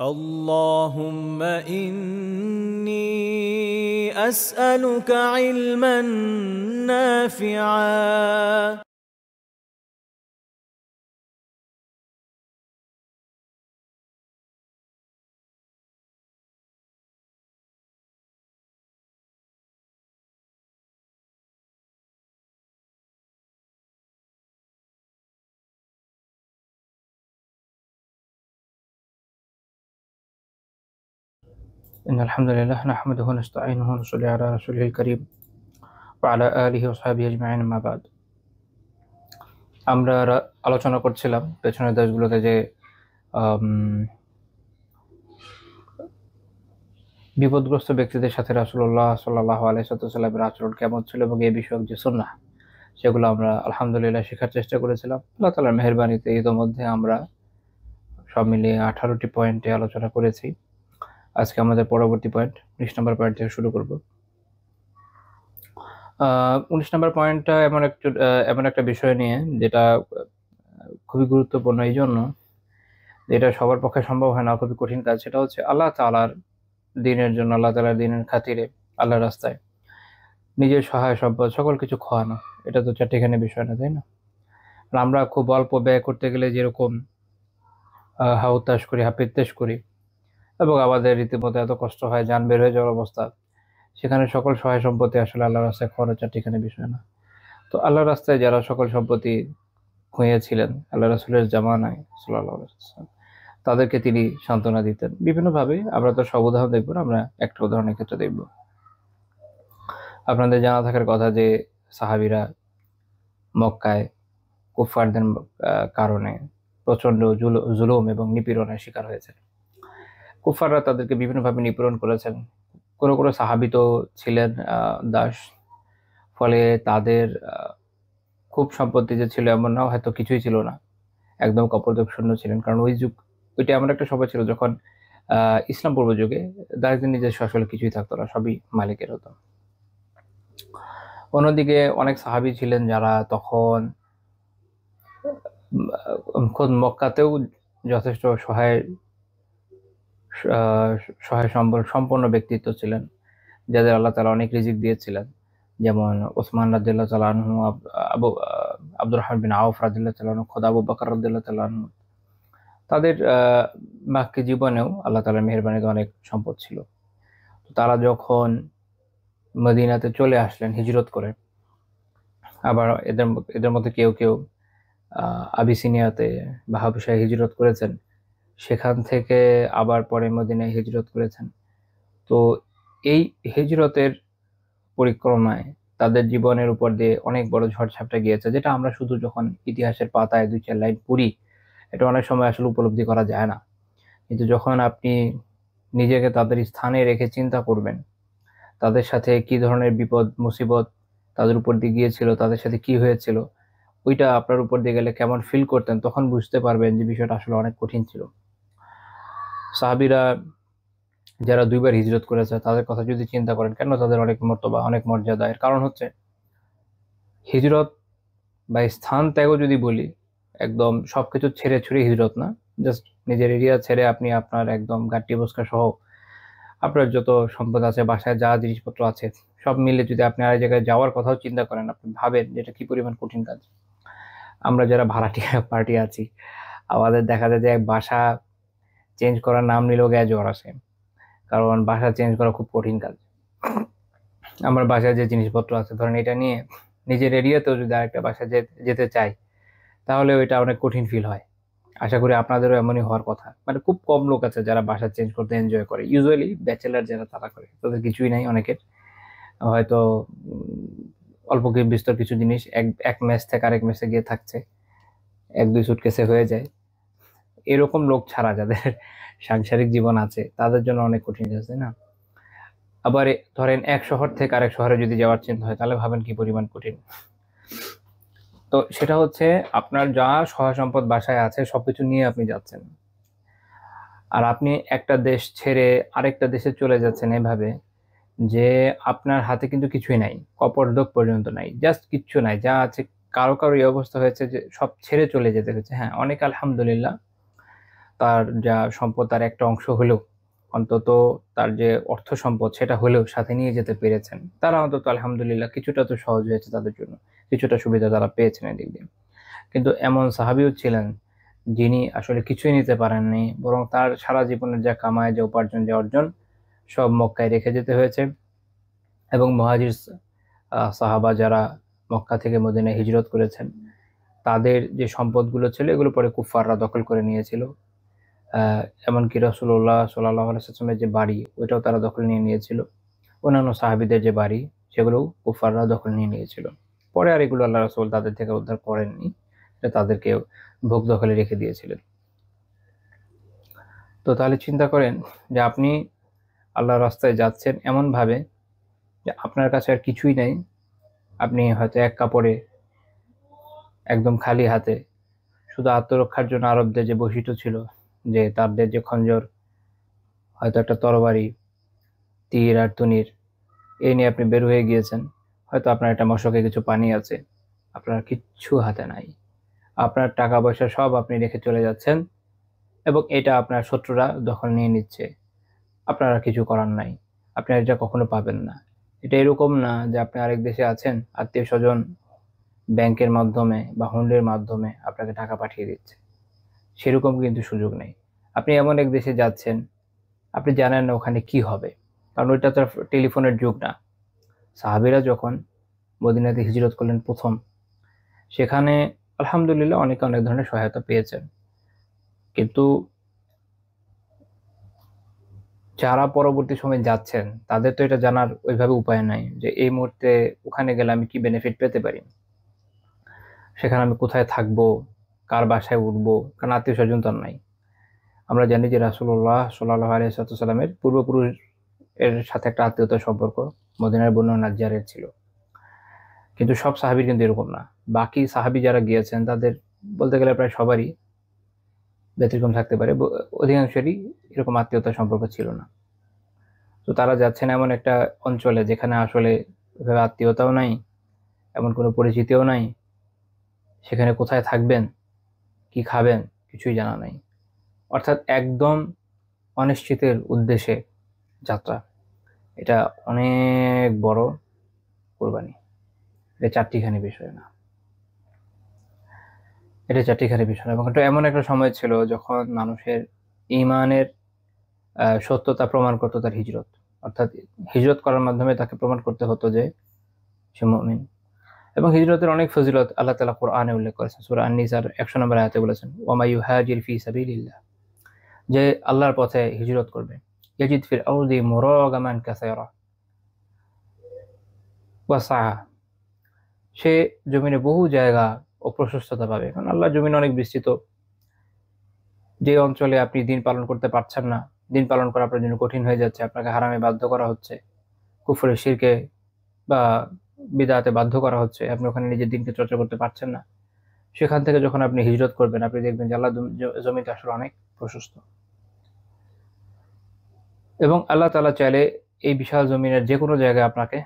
اللهم إني أسألك علما نافعا إن الحمد لله نحمده ونستعينه ونصلي على رسوله الكريم وعلى آله وصحبه أجمعين أما بعد। আমরা আলোচনা করছিলাম পেছনের দেশগুলোতে যে বিপদগ্রস্ত ব্যক্তিদের সাথে রাসূলুল্লাহ সাল্লাল্লাহু আলাইহি ওয়াসাল্লামের আচরণ কেমন ছিল এবং এই বিষয়ক যে সুন্নাহ সেগুলো আমরা আলহামদুলিল্লাহ শেখার চেষ্টা করেছিলাম। আল্লাহ তাআলার মেহেরবানিতে ইতোমধ্যে আমরা সব মিলিয়ে 18টি পয়েন্টে আলোচনা করেছি। আজকে আমাদের পরবর্তী পয়েন্ট 19 নম্বর পয়েন্ট থেকে শুরু করব। 19 নম্বর পয়েন্টটা এমন একটা বিষয় নিয়ে যেটা খুবই গুরুত্বপূর্ণ এই জন্য যেটা সবার পক্ষে সম্ভব হয় না, খুবই কঠিন কাজ। সেটা হচ্ছে আল্লাহ তাআলার দিনের জন্য, আল্লাহ তাআলার দিনের খাতিরে আল্লাহর রাস্তায় নিজের সহায় সম্পদ সকল কিছু খোয়ানো। এটা তো চারটিখানি বিষয় না, তাই না? আর আমরা খুব অল্প ব্যয় করতে গেলে যেরকম হাহুতাশ করি, হাপিত্তেশ করি এবং আমাদের রীতিমতো এত কষ্ট হয়, যান বের হয়ে যাওয়ার অবস্থা, সেখানে সকল সহায় সম্পত্তি আসলে আল্লাহর রাস্তায় খরচ চারটিখানি বিষয় না। তো আল্লাহর রাস্তায় যারা সকল সম্পত্তি খুঁয়েছিলেন আল্লাহ রাসূলের জামানায় সাল্লাল্লাহু আলাইহি ওয়াসাল্লাম, তাদেরকে তিনি সান্ত্বনা দিতেন বিভিন্নভাবে। আমরা তো সব উদাহরণ দেখবো না, আমরা একটা উদাহরণের ক্ষেত্রে দেখব। আপনাদের জানা থাকার কথা যে সাহাবীরা মক্কায় কুফফারদের কারণে প্রচন্ড জুলুম এবং নিপীড়নের শিকার হয়েছে। কুফফাররা তাদেরকে বিভিন্নভাবে নিপীড়ন করেছেন। কোনো কোনো সাহাবী তো ছিলেন দাস, ফলে তাদের খুব সম্পত্তি যে ছিল এমন না, হয়তো কিছুই ছিল না, একদম কপরদক শূন্য ছিলেন। কারণ ওইটা এমন একটা সময় ছিল যখন ইসলাম পূর্ব যুগে দাসদের নিজস্ব আসলে কিছুই থাকতো না, সবই মালিকের হতো। অন্যদিকে অনেক সাহাবী ছিলেন যারা তখন খোদ মক্কাতেও যথেষ্ট সহায় সম্বল সম্পন্ন ব্যক্তিত্ব ছিলেন, যাদের আল্লাহ তাআলা অনেক রিজিক দিয়েছিলেন। যেমন ওসমান রাদিয়াল্লাহু তাআলা আনহু, আব্দুর রহমান বিন আউফ রাদিয়াল্লাহু তাআলা আনহু, খোদ আবু বকর রাদিয়াল্লাহু তাআলা আনহু। তাদের বাকি জীবনেও আল্লাহ তাআলার মেহেরবানিতে অনেক সম্পদ ছিল। তারা যখন মদিনাতে চলে আসলেন হিজরত করে, আবার এদের মধ্যে কেউ কেউ আবিসিনিয়াতে বা হাবশায় হিজরত করেছেন, সেখান থেকে আবার পরে মদিনায় হিজরত করেছেন। তো এই হিজরতের পরিক্রমায় তাদের জীবনের উপর দিয়ে অনেক বড় ঝড়-ঝাপটা গিয়েছে, যেটা আমরা শুধু যখন ইতিহাসের পাতায় 2-4 লাইন পড়ি এটা অনেক সময় আসলে উপলব্ধি করা যায় না। কিন্তু যখন আপনি নিজেকে তাদের স্থানে রেখে চিন্তা করবেন, তাদের সাথে কি ধরনের বিপদ মুসিবত তাদের উপর দিয়ে গিয়েছিল, তাদের সাথে কি হয়েছিল, ওইটা আপনার উপর দিয়ে গেলে কেমন ফিল করতেন, তখন বুঝতে পারবেন যে বিষয়টা আসলে অনেক কঠিন ছিল। সাহাবীরা যারা 2 বার হিজরত করেছে তাদের কথা যদি চিন্তা করেন, কেন তাদের অনেক মর্তবা, অনেক মর্যাদা, এর কারণ হচ্ছে হিজরত বা স্থান ত্যাগও যদি বলি, একদম সবকিছু ছেড়ে ছুড়ে হিজরত না, জাস্ট নিজের এরিয়া ছেড়ে আপনি আপনার একদম গাট্টি বস্কা সহ আপনার যত সম্পদ আছে, বাসায় যা জিনিসপত্র আছে, সব মিলে যদি আপনি আরেক জায়গায় যাওয়ার কথাও চিন্তা করেন, আপনি ভাবেন যে এটা কি পরিমাণ কঠিন কাজ। আমরা যারা ভাড়াটিয়া পার্টি আছি, আমাদের দেখা যায় যে এক বাসা চেঞ্জ করার নাম নিলেও গায়ে জ্বর আসে, কারণ বাসা চেঞ্জ করা খুব কঠিন কাজ। আমার বাসায় যে জিনিসপত্র আছে, ধরেন এটা নিয়ে নিজের এরিয়াতেও যদি আরেকটা বাসায় যেতে চাই, তাহলে ওইটা অনেক কঠিন ফিল হয়। আশা করি আপনাদেরও এমনই হওয়ার কথা। মানে খুব কম লোক আছে যারা বাসা চেঞ্জ করতে এনজয় করে, ইউজুয়ালি ব্যাচেলার যারা তারা করে, তাদের কিছুই নাই। অনেকের হয়তো অল্প বিস্তর কিছু জিনিস এক মেস থেকে আরেক মেসে গিয়ে থাকছে, 1-2 সুটকেসে হয়ে যায়। এরকম লোক ছাড়া যাদের সাংসারিক জীবন আছে তাদের জন্য অনেক কঠিন কাজ, তাই না? আবার ধরেন এক শহর থেকে আরেক শহরে যদি যাওয়ার চিন্তা হয়, তাহলে ভাবেন কি পরিমাণ কঠিন। তো সেটা হচ্ছে আপনার যা সহায় সম্পদ বাসায় আছে সবকিছু নিয়ে আপনি যাচ্ছেন, আর আপনি একটা দেশ ছেড়ে আরেকটা দেশে চলে যাচ্ছেন এভাবে যে আপনার হাতে কিন্তু কিছুই নাই, কপর্দক পর্যন্ত নাই, জাস্ট কিচ্ছু নাই, যা আছে কারো কারো এই অবস্থা হয়েছে যে সব ছেড়ে চলে যেতে হয়েছে। হ্যাঁ, অনেক আলহামদুলিল্লাহ তার যা সম্পদ তার একটা অংশ হলেও, অন্তত তার যে অর্থ সম্পদ সেটা হলেও সাথে নিয়ে যেতে পেরেছেন, তারা অন্তত আলহামদুলিল্লাহ কিছুটা তো সহজ হয়েছে তাদের জন্য, কিছুটা সুবিধা তারা পেয়েছেন এদিক দিয়ে। কিন্তু এমন সাহাবিও ছিলেন যিনি আসলে কিছুই নিতে পারেননি, বরং তার সারা জীবনের যা কামায়, যে উপার্জন, যে অর্জন, সব মক্কায় রেখে যেতে হয়েছে। এবং মুহাজির সাহাবা যারা মক্কা থেকে মদিনায় হিজরত করেছেন, তাদের যে সম্পদগুলো ছিল এগুলো পরে কুফাররা দখল করে নিয়েছিল। এমনকি রাসূলুল্লাহ সাল্লাল্লাহু আলাইহি ওয়াসাল্লামের যে বাড়ি, ওইটাও তারা দখল নিয়ে নিয়েছিল। অন্যান্য সাহাবীদের যে বাড়ি, সেগুলোও কুফাররা দখল নিয়ে নিয়েছিল। পরে আর এগুলো আল্লাহ রাসূল তাদের থেকে উদ্ধার করেননি, এটা তাদেরকে ভোগ দখলে রেখে দিয়েছিলেন। তো তাহলে চিন্তা করেন যে আপনি আল্লাহর রাস্তায় যাচ্ছেন এমন ভাবে যে আপনার কাছে আর কিছুই নাই, আপনি হয়তো এক কাপড়ে, একদম খালি হাতে, শুধু আত্মরক্ষার জন্য আরবদের যে বৈশিষ্ট্য ছিল, যে তাদের যে খঞ্জর, হয়তো একটা তরবারি, তীর আর তুনির, এই নিয়ে আপনি বের হয়ে গিয়েছেন। হয়তো আপনার একটা মশকে কিছু পানি আছে, আপনার কিচ্ছু হাতে নাই, আপনার টাকা পয়সা সব আপনি রেখে চলে যাচ্ছেন, এবং এটা আপনার শত্রুরা দখল নিয়ে নিচ্ছে। আপনার আর কিছু করার নাই, আপনি এটা কখনো পাবেন না। এটা এরকম না যে আপনি আরেক দেশে আছেন, আত্মীয় স্বজন ব্যাংকের মাধ্যমে বা হুন্ডির মাধ্যমে আপনাকে টাকা পাঠিয়ে দিচ্ছে, সেরকম কিন্তু সুযোগ নেই। আপনি এমন এক দেশে যাচ্ছেন, আপনি জানেন না ওখানে কি হবে, কারণ ওইটা তো টেলিফোনের যুগ না। সাহাবীরা যখন মদিনাতে হিজরত করলেন প্রথম, সেখানে আলহামদুলিল্লাহ অনেকে অনেক ধরনের সহায়তা পেয়েছেন, কিন্তু যারা পরবর্তী সময়ে যাচ্ছেন তাদের তো এটা জানার ওইভাবে উপায় নাই যে এই মুহূর্তে ওখানে গেলে আমি কি বেনিফিট পেতে পারি, সেখানে আমি কোথায় থাকবো, কার বাসায় উঠবো, কারণ আত্মীয় স্বজন তো আর নাই। আমরা জানি যে রাসূলুল্লাহ সাল্লাল্লাহু আলাইহি ওয়াসাল্লামের পূর্বপুরুষ এর সাথে একটা আত্মীয়তার সম্পর্ক মদিনার বনু নাজ্জারের ছিল, কিন্তু সব সাহাবীর কিন্তু এরকম না। বাকি সাহাবী যারা গিয়েছেন তাদের বলতে গেলে প্রায় সবারই, ব্যতিক্রম থাকতে পারে, অধিকাংশেরই এরকম আত্মীয়তার সম্পর্ক ছিল না। তো তারা যাচ্ছেন এমন একটা অঞ্চলে যেখানে আসলে এভাবে আত্মীয়তাও নাই, এমন কোনো পরিচিতিও নাই, সেখানে কোথায় থাকবেন, কি খাবেন, কিছুই জানা নাই। অর্থাৎ একদম অনিশ্চিতের উদ্দেশ্যে যাত্রা। এটা অনেক বড় কোরবানি, এটা চারটিখানি বিষয় না, এটা চারটিখানি বিষয় না। এবং এটা এমন একটা সময় ছিল যখন মানুষের ঈমানের সত্যতা প্রমাণ করতো তার হিজরত। অর্থাৎ হিজরত করার মাধ্যমে তাকে প্রমাণ করতে হতো যে সে মুমিন। এবং হিজরতের অনেক ফজিলত আল্লাহ তাআলা কোরআনে উল্লেখ করেছেন। সূরা আন-নিসার 100 নম্বর আয়াতে বলেছেন, ওয়া মা ইউহাজির ফি সাবিলিল্লাহ, যে আল্লাহর পথে হিজরত করবে, ইয়াজিদ ফিল আরদি মুরাগামান কাসীরা ওয়া সাআ, সে জমিনে বহু জায়গা ও প্রশস্ততা পাবে। কারণ আল্লাহর জমিন অনেক বিস্তৃত। যে অঞ্চলে আপনি দিন পালন করতে পারছেন না, দিন পালন করা আপনার জন্য কঠিন হয়ে যাচ্ছে, আপনাকে হারামে বাধ্য করা হচ্ছে, কুফরে, শিরকে বা বিদআতে বাধ্য করা হচ্ছে, আপনি ওখানে নিজের দিনকে চর্চা করতে পারছেন না, সেখান থেকে যখন আপনি হিজরত করবেন, আপনি দেখবেন যে আল্লাহ জমিটা আসলে অনেক প্রশস্ত। এবং আল্লাহ তাআলা চাইলে এই বিশাল জমিনের যে কোনো জায়গায় আপনাকে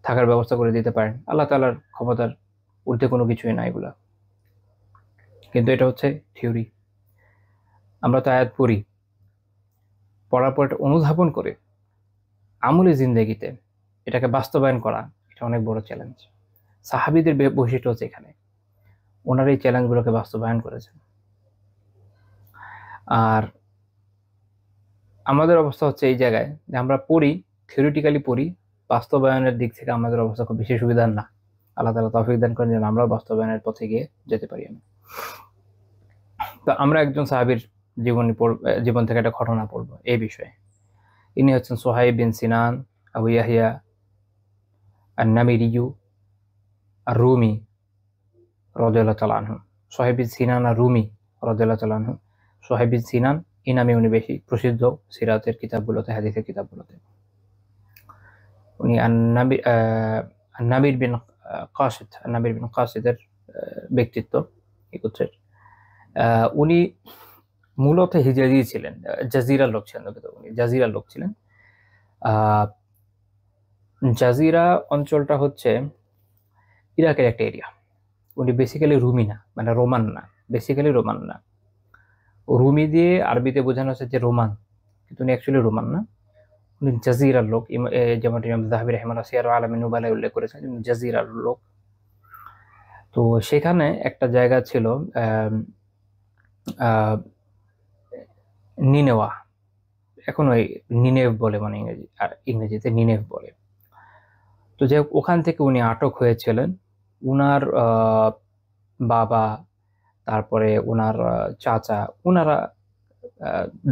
থাকার ব্যবস্থা করে দিতে পারেন। আল্লাহ তাআলার ক্ষমতার ঊর্ধ্বে কোনো কিছুই না এগুলা। কিন্তু এটা হচ্ছে থিওরি। আমরা তো আয়াত পড়ি, পড়ার পর এটা অনুধাবন করে আমলি জিন্দেগিতে এটাকে বাস্তবায়ন করা, এটা অনেক বড় চ্যালেঞ্জ। সাহাবীদের বৈশিষ্ট্য হচ্ছে এখানে, ওনারা এই চ্যালেঞ্জগুলোকে বাস্তবায়ন করেছেন। আর আমাদের অবস্থা হচ্ছে এই জায়গায় যে আমরা পড়ি, থিওরিটিক্যালি পড়ি, বাস্তবায়নের দিক থেকে আমাদের অবস্থা খুব বেশি সুবিধার না। আল্লাহ তাআলা তৌফিক দান করেন যেন আমরাও বাস্তবায়নের পথে গিয়ে যেতে পারি। তো আমরা একজন সাহাবীর জীবন থেকে একটা ঘটনা পড়বো এই বিষয়ে। ইনি হচ্ছেন সুহাইব বিন সিনান আবু ইয়াহিয়া আন-নামিরিয়ু আর-রুমি রাদিয়াল্লাহু তাআলা আনহু। সুহাইব বিন সিনান আর-রুমি রাদিয়াল্লাহু তাআলা আনহু। সুহাইব বিন সিনান এই নামে উনি বেশি প্রসিদ্ধ সিরাতের কিতাবগুলোতে, হাদিসের কিতাবগুলোতে। উনি আন-নাবির বিন কাসিদের ব্যক্তিত্ব এই গোত্রের। উনি মূলত হিজাজি ছিলেন, জাজিরার লোক ছিলেন। উনি জাজিরার লোক ছিলেন। জাজিরা অঞ্চলটা হচ্ছে ইরাকের একটা এরিয়া। উনি বেসিক্যালি রুমি না, মানে রোমান না, বেসিক্যালি রোমান না। রুমি দিয়ে আরবিতে বোঝানো হচ্ছে যে রোমান, কিন্তু উনি অ্যাকচুয়ালি রোমান না, উনি জাজিরার লোক। যেমন ইমাম যাহাবি রাহিমাহুল্লাহ সিয়ার আলামিন নুবালায় উল্লেখ করেছেন উনি জাজিরার লোক। তো সেখানে একটা জায়গা ছিল আহ, আহ, নিনেওয়া, এখন ওই নিনেভ বলে, মানে ইংরেজি আর ইংরেজিতে নিনেভ বলে। তো যাই হোক, ওখান থেকে উনি আটক হয়েছিলেন। উনার বাবা, তারপরে ওনার চাচা, ওনারা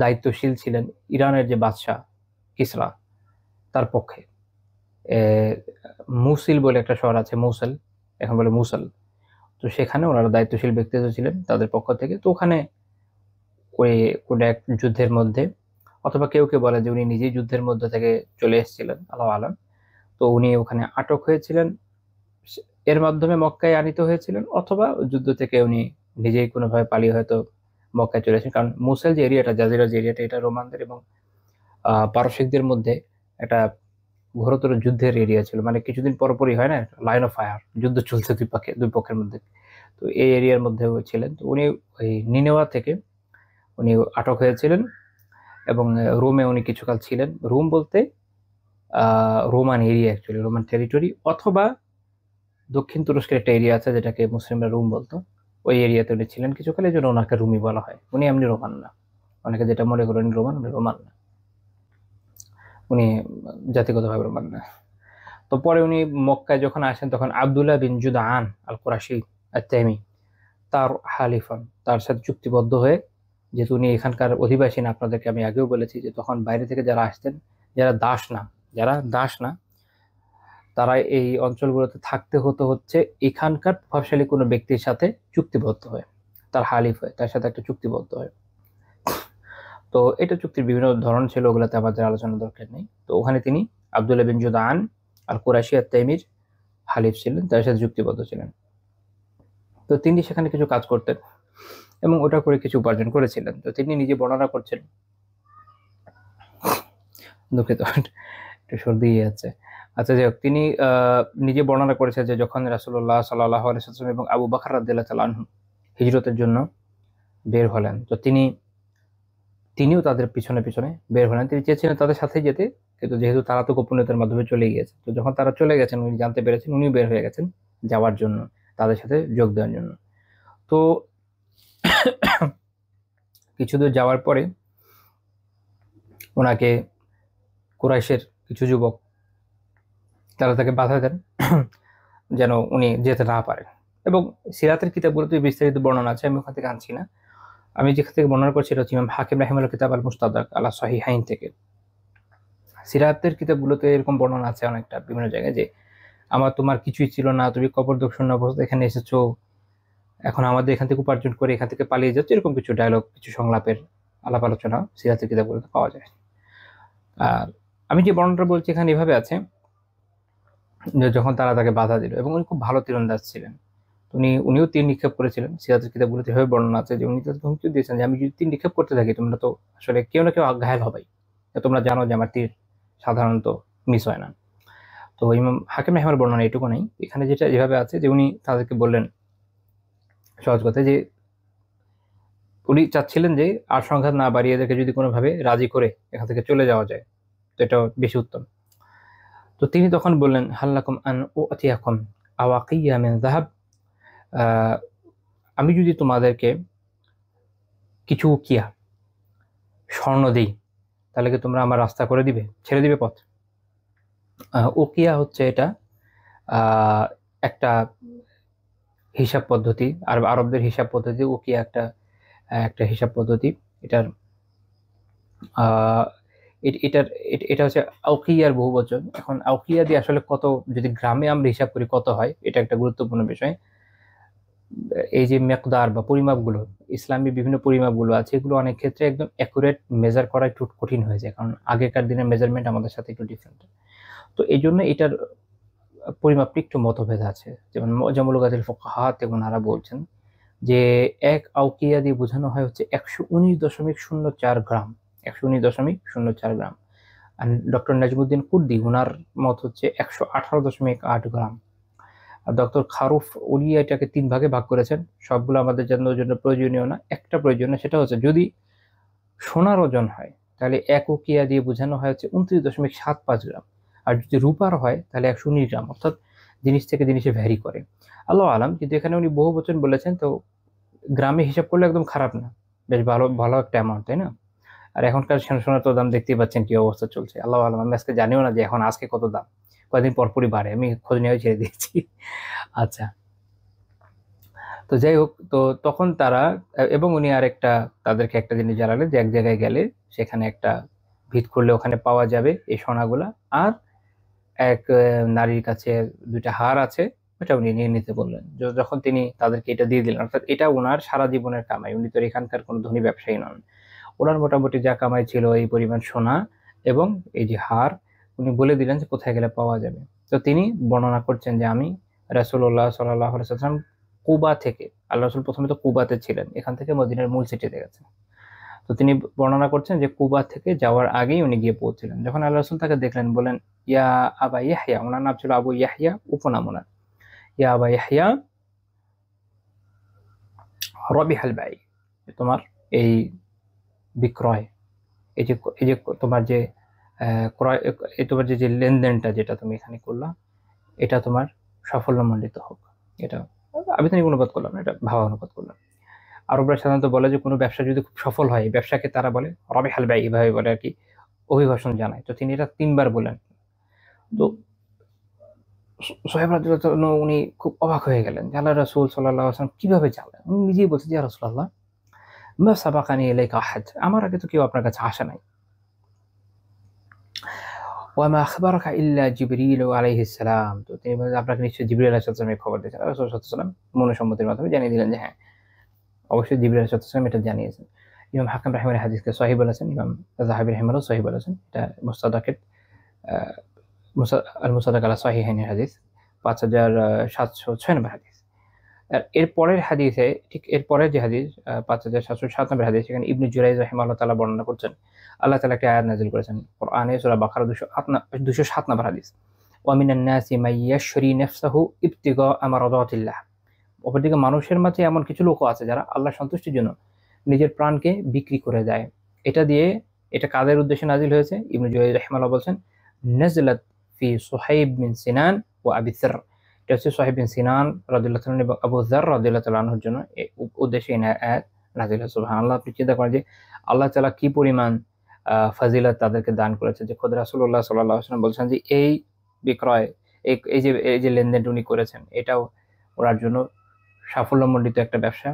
দায়িত্বশীল ছিলেন ইরানের যে বাদশাহ কিসরা তার পক্ষে। মুসিল বলে একটা শহর আছে, মুসল, এখন বলে মুসল। তো সেখানে ওনারা দায়িত্বশীল ব্যক্তিত্ব ছিলেন তাদের পক্ষ থেকে। তো ওখানে ওই কোনো এক যুদ্ধের মধ্যে, অথবা কেউ কেউ বলে যে উনি নিজেই যুদ্ধের মধ্যে থেকে চলে এসেছিলেন, আল্লাহু আলাম। তো উনি ওখানে আটক হয়েছিলেন, এর মাধ্যমে মক্কায় আনিত হয়েছিলেন, অথবা যুদ্ধ থেকে উনি নিজেই কোনোভাবে পালিয়ে হয়তো মক্কায় চলে এসেছেন। কারণ মুসেল যে এরিয়াটা, জাজিরা যে এরিয়াটা, এটা রোমানদের এবং পারসিকদের মধ্যে একটা ঘোরতর যুদ্ধের এরিয়া ছিল। মানে কিছুদিন পরপরই হয় না, লাইন অফ ফায়ার, যুদ্ধ চলছে দুই পক্ষের মধ্যে। তো এই এরিয়ার মধ্যে ছিলেন। তো উনি ওই নিনেওয়া থেকে উনি আটক হয়েছিলেন, এবং রোমে উনি কিছুকাল ছিলেন। রোম বলতে Roman area, actually Roman territory, অথবা দক্ষিণ তুরস্কের একটা এরিয়া আছে যেটাকে মুসলিমরা রুম বলতো, ওই এরিয়াতে উনি ছিলেন কিছুকাল, এই জন্য ওনাকে রুমি বলা হয়। উনি এমনি রোমান না, অনেকে যেটা মনে করেন রোমান, উনি রোমান না, উনি জাতিগতভাবে রোমান না। তো পরে উনি মক্কায় যখন আসেন তখন আব্দুল্লাহ বিন জুদআন আল কুরাশি আত-তাইমি তার হালিফান, তার সাথে চুক্তিবদ্ধ হয়ে, যেহেতু উনি এখানকার অধিবাসী না, আপনাদেরকে আমি আগেও বলেছি যে তখন বাইরে থেকে যারা আসতেন, যারা দাস না তারা এই অঞ্চলগুলোতে থাকতে হতো হচ্ছে এখানকার প্রভাবশালী কোনো ব্যক্তির সাথে চুক্তিবদ্ধ হয়ে, তার হালিফ হয়ে, তার সাথে একটা চুক্তিবদ্ধ হয়। তো এটা চুক্তির বিভিন্ন ধরন ছিল, ওগুলোতে আমাদের আলোচনা দরকার নেই। তো ওখানে তিনি আব্দুল্লাহ বিন জুদআন আল কুরাশি আত-তাইমির হালিফ ছিলেন, তার সাথে চুক্তিবদ্ধ ছিলেন। তো তিনি সেখানে কিছু কাজ করতেন এবং ওটা করে কিছু উপার্জন করেছিলেন। তো তিনি নিজে বর্ণনা করছেন, দুঃখিত একটু সর্দি আছে। আচ্ছা, যাই হোক, তিনি নিজে বর্ণনা করেছেন যে যখন রাসূলুল্লাহ সাল্লাল্লাহু আলাইহি ওয়াসাল্লাম এবং আবু বকর রাদিয়াল্লাহু তাআলা আনহু হিজরতের জন্য বের হলেন, তো তিনিও তাদের পিছনে পিছনে বের হলেন। তিনি চেয়েছিলেন তাদের সাথে যেতে, কিন্তু যেহেতু তারা তো গোপনীয়তার মাধ্যমে চলে গিয়েছে, তো যখন তারা চলে গেছেন উনি জানতে পেরেছেন, উনিও বের হয়ে গেছেন যাওয়ার জন্য, তাদের সাথে যোগ দেওয়ার জন্য। তো কিছু দূর যাওয়ার পরে ওনাকে কুরাইশের কিছু যুবক তারা তাকে বাধা দেন যেন উনি যেতে না পারেন। এবং সিরাতের কিতাবগুলোতে বিস্তারিত বর্ণনা আছে, আমি ওখান থেকে আনছি না। আমি যেখান থেকে বর্ণনা করছি এটা হচ্ছে ইমাম হাকিম রাহিমাহুল্লাহ কিতাব আল মুস্তাদরাক আলা সহিহাইন থেকে। সিরাতের কিতাবগুলোতে এরকম বর্ণনা আছে অনেকটা, বিভিন্ন জায়গায়, যে তোমার কিছুই ছিল না, তুমি কবর দর্শন অবস্থা এখানে এসেছো, এখন আমাদের এখান থেকে উপার্জন করে এখান থেকে পালিয়ে যাচ্ছে, এরকম কিছু ডায়লগ, কিছু সংলাপের আলাপ আলোচনা সিরাতের কিতাবগুলোতে পাওয়া যায়। আর আমি যে বর্ণনাটা বলছি এখানে এভাবে আছে যে যখন তারা তাকে বাধা দিল, এবং উনি খুব ভালো তীরন্দাজ ছিলেন, উনিও তীর নিক্ষেপ করেছিলেন। সিরাতের কিতাবগুলোতে এভাবে বর্ণনা আছে যে উনি তাদের হুমকি দিয়েছেন যে আমি যদি তীর নিক্ষেপ করতে থাকি, তোমরা তো আসলে কেউ না কেউ ঘায়েল হবেই, তোমরা জানো যে আমার তীর সাধারণত মিস হয় না। তো ইমাম হাকিম রাহিমাহুল্লাহর বর্ণনা এটুকু নাই, এখানে যেভাবে আছে যে উনি তাদেরকে বললেন সহজ কথা, যে উনি চাচ্ছিলেন যে আর সংঘাত না বাড়িয়ে এদেরকে যদি কোনোভাবে রাজি করে এখান থেকে চলে যাওয়া যায়, তো এটা বেশি উত্তম। তো তিনি তখন বললেন, হাল্লাকুম আন উতিয়াকুম আওয়াকিয়া মিন যাহাব, আমি যদি তোমাদেরকে কিছু উকিয়া, স্বর্ণ দিই, তাহলে কি তোমরা আমার রাস্তা করে দিবে, ছেড়ে দিবে পথ? উকিয়া হচ্ছে এটা একটা হিসাব পদ্ধতি, আর আরবদের হিসাব পদ্ধতি। উকিয়া একটা একটা হিসাব পদ্ধতি। এটার এটার এটা হচ্ছে আউকিয়ার বহু বচন। এখন আউকিয়া দিয়ে আসলে কত, যদি গ্রামে আমরা হিসাব করি কত হয়, এটা একটা গুরুত্বপূর্ণ বিষয়। এই যে মেকদার বা পরিমাপগুলো, ইসলামী বিভিন্ন পরিমাপগুলো আছে, এগুলো অনেক ক্ষেত্রে একদম অ্যাকুরেট মেজার করা একটু কঠিন হয়ে যায়, কারণ আগেকার দিনের মেজারমেন্ট আমাদের সাথে একটু ডিফারেন্ট। তো এই জন্য এটার পরিমাপটি একটু মতভেদ আছে। যেমন মুজাম্মুল গাজিল ফুকাহাত এবং ওনারা বলছেন যে এক আউকিয়া দিয়ে বোঝানো হয় হচ্ছে 119.04 গ্রাম, 119.04 গ্রাম। আর ডক্টর নাজমুদ্দিন কুর্দি, ওনার মত হচ্ছে 118.8 গ্রাম। আর ডক্টর খারুফ উনি এটাকে 3 ভাগে ভাগ করেছেন। সবগুলো আমাদের জন্য প্রয়োজনীয় না, একটা প্রয়োজনীয়, সেটা হচ্ছে যদি সোনার ওজন হয় তাহলে 1 উকিয়া দিয়ে বোঝানো হয় হচ্ছে 29.75 গ্রাম, আর যদি রূপার হয় তাহলে 119 গ্রাম, অর্থাৎ জিনিস থেকে জিনিসে ভ্যারি করে, আল্লাহ আলাম। কিন্তু এখানে উনি বহু বচন বলেছেন, তো গ্রামে হিসাব করলে একদম খারাপ না, বেশ ভালো ভালো একটা অ্যামাউন্ট, তাই না? আর এখনকার সোনার তো দাম দেখতেই পাচ্ছেন কি অবস্থা চলছে, আল্লাহ আলাম। আমি আজকে জানিও না যে এখন আজকে কত দাম, কয়েকদিন পরপরই বাড়ে, আমি খোঁজ নিয়ে ছেড়ে দিয়েছি। আচ্ছা, তো যাই হোক, তো তখন তারা এবং উনি আরেকটা তাদেরকে একটা জিনিস জানালেন যে এক জায়গায় গেলে সেখানে একটা ভিত করলে ওখানে পাওয়া যাবে এই সোনাগুলা, আর এক নারীর কাছে 2টা হার আছে, ওটা উনি নিয়ে নিতে বললেন। যখন তিনি তাদেরকে এটা দিয়ে দিলেন, অর্থাৎ এটা ওনার সারা জীবনের কামাই, উনি তো এখানকার কোনো ধনী ব্যবসায়ী নন, ওনার মোটামুটি যা কামাই ছিল এই পরিমাণ সোনা এবং এই যে হার, উনি বলে দিলেন যে কোথায় গেলে পাওয়া যাবে। তো তিনি বর্ণনা করছেন যে আমি রাসূলুল্লাহ সাল্লাল্লাহু আলাইহি ওয়াসাল্লাম কুবা থেকে, আল্লাহ রাসূল প্রথমে তো কুবাতে ছিলেন, এখান থেকে মদিনার মূল সিটিতে গেছেন। তো তিনি বর্ণনা করছেন যে কুবা থেকে যাওয়ার আগেই উনি গিয়ে পৌঁছলেন, যখন আল্লাহ রাসূল তাকে দেখলেন বলেন, ইয়া আবা ইয়াহইয়া, ওনার নাম ছিল আবু ইয়াহইয়া, উপনাম ওনার, ইয়া আবা ইয়াহইয়া রবিহাল বাই, তোমার এই বিক্রয়, এই যে তোমার যে ক্রয়, তোমার যে লেনদেনটা যেটা তুমি এখানে করলা, এটা তোমার সাফল্যমণ্ডিত হোক। এটা আবিধানিক অনুবাদ করলাম না, এটা ভাবা অনুবাদ করলাম। আরবরা সাধারণত বলে যে কোনো ব্যবসা যদি খুব সফল হয়, ব্যবসাকে তারা বলে রবিহাল বাই, এভাবে বলে আর কি, অভিভাষণ জানায়। তো তিনি এটা 3বার বলেন। তো সোহেব রাদিয়াল্লাহু তাআলা উনি খুব অবাক হয়ে গেলেন যে আল্লাহ রাসূল সাল্লাল্লাহু আলাইহি ওয়াসাল্লাম কিভাবে জানলেন। উনি নিজেই বলছেন, ইয়া রাসূলুল্লাহ মা সাবাকানি ইলাইকা আহাদ, আমার আগে তো কেউ আপনার কাছে আসে নাই। ওয়ামা আখবারাকা ইল্লা জিবরিল আলাইহিস সালাম, তো তিনি বলেন আপনাকে নিশ্চয়ই জিবরিল আলাইহিস সালামের খবর দিয়েছেন। রাসূল সাল্লাল্লাহু আলাইহি ওয়াসাল্লাম মনোসম্মতির মাধ্যমে জানিয়ে দিলেন যে হ্যাঁ, অবশ্যই জিবরিল আলাইহিস সালাম এটা জানিয়েছেন। ইমাম হাকিম রাহিমাহুল্লাহ হাদিসকে সহিহ বলেছেন, ইমাম যাহাবী রাহিমাহুল্লাহ সহিহ বলেছেন। এটা মুস্তাদরাকের আল মুসাদ্দাক আলা সহিহাইনের হাদিস, 5706 নম্বর হাদিস। আর এর পরের হাদিসে, ঠিক এর পরের যে হাদিস 5707 নম্বর হাদিস, সেখানে ইবনে জুরাইজ রাহিমাহুল্লাহ তাআলা বর্ণনা করছেন, আল্লাহ তাআলা একটা আয়াত নাযিল করেছেন কোরআনে, সূরা বাকারা 207 নম্বর হাদিস, ওয়া মিনান নাসি মাইয়াশরি নাফসাহু ইবতিগা মারাদাতিল্লাহ। অপরদিকে মানুষের মাঝে এমন কিছু লোক আছে যারা আল্লাহর সন্তুষ্টির জন্য নিজের প্রাণকে বিক্রি করে দেয়। এটা দিয়ে, এটা কাদের উদ্দেশ্যে নাযিল হয়েছে? ইবনে জুরাইজ রাহিমাহুল্লাহ বলছেন, নাজলাত ফি সুহাইব বিন সিনান ওয়া আবি যর, এটা হচ্ছে সুহাইব বিন সিনান রাদিয়াল্লাহু তাআলা এবং আবু যর রাদিয়াল্লাহু তাআলা আনহুর জন্য এই উদ্দেশ্যে এই আয়াত নাযিল হয়েছে। সুবহানাল্লাহ, আপনি চিন্তা করেন যে আল্লাহ তাআলা কি পরিমাণ ফাজিলত তাদেরকে দান করেছে, যে খোদ রাসূলুল্লাহ সাল্লাল্লাহু আলাইহি ওয়াসাল্লাম বলছেন যে এই বিক্রয়, এই যে লেনদেনটা উনি করেছেন, এটাও ওনার জন্য সাফল্যমণ্ডিত একটা ব্যবসা।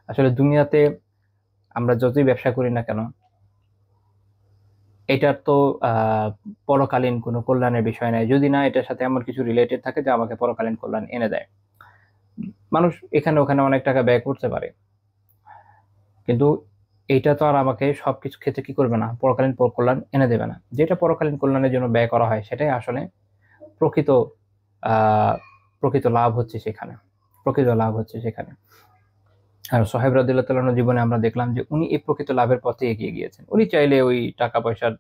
আসলে দুনিয়াতে আমরা যতই ব্যবসা করি না কেন, এটার তো পরকালীন কোনো কল্যাণের বিষয় নাই, যদি না এটার সাথে এমন কিছু রিলেটেড থাকে যা আমাকে পরকালীন কল্যাণ এনে দেয়। মানুষ এখানে ওখানে অনেক টাকা ব্যয় করতে পারে, কিন্তু এইটা তো আর আমাকে সবকিছু ক্ষেত্রে কি করবে না, পরকালীন কল্যাণ এনে দেবে না। যেটা পরকালীন কল্যাণের জন্য ব্যয় করা হয় সেটাই আসলে প্রকৃত প্রকৃত লাভ হচ্ছে সেখানে, প্রকৃত লাভ হচ্ছে সেখানে। আর সোহেব রাদিয়াল্লাহু তাআলার জীবনে আমরা দেখলাম যে উনি এই প্রকৃত লাভের পথে এগিয়ে গিয়েছেন। উনি চাইলে ওই টাকা পয়সার,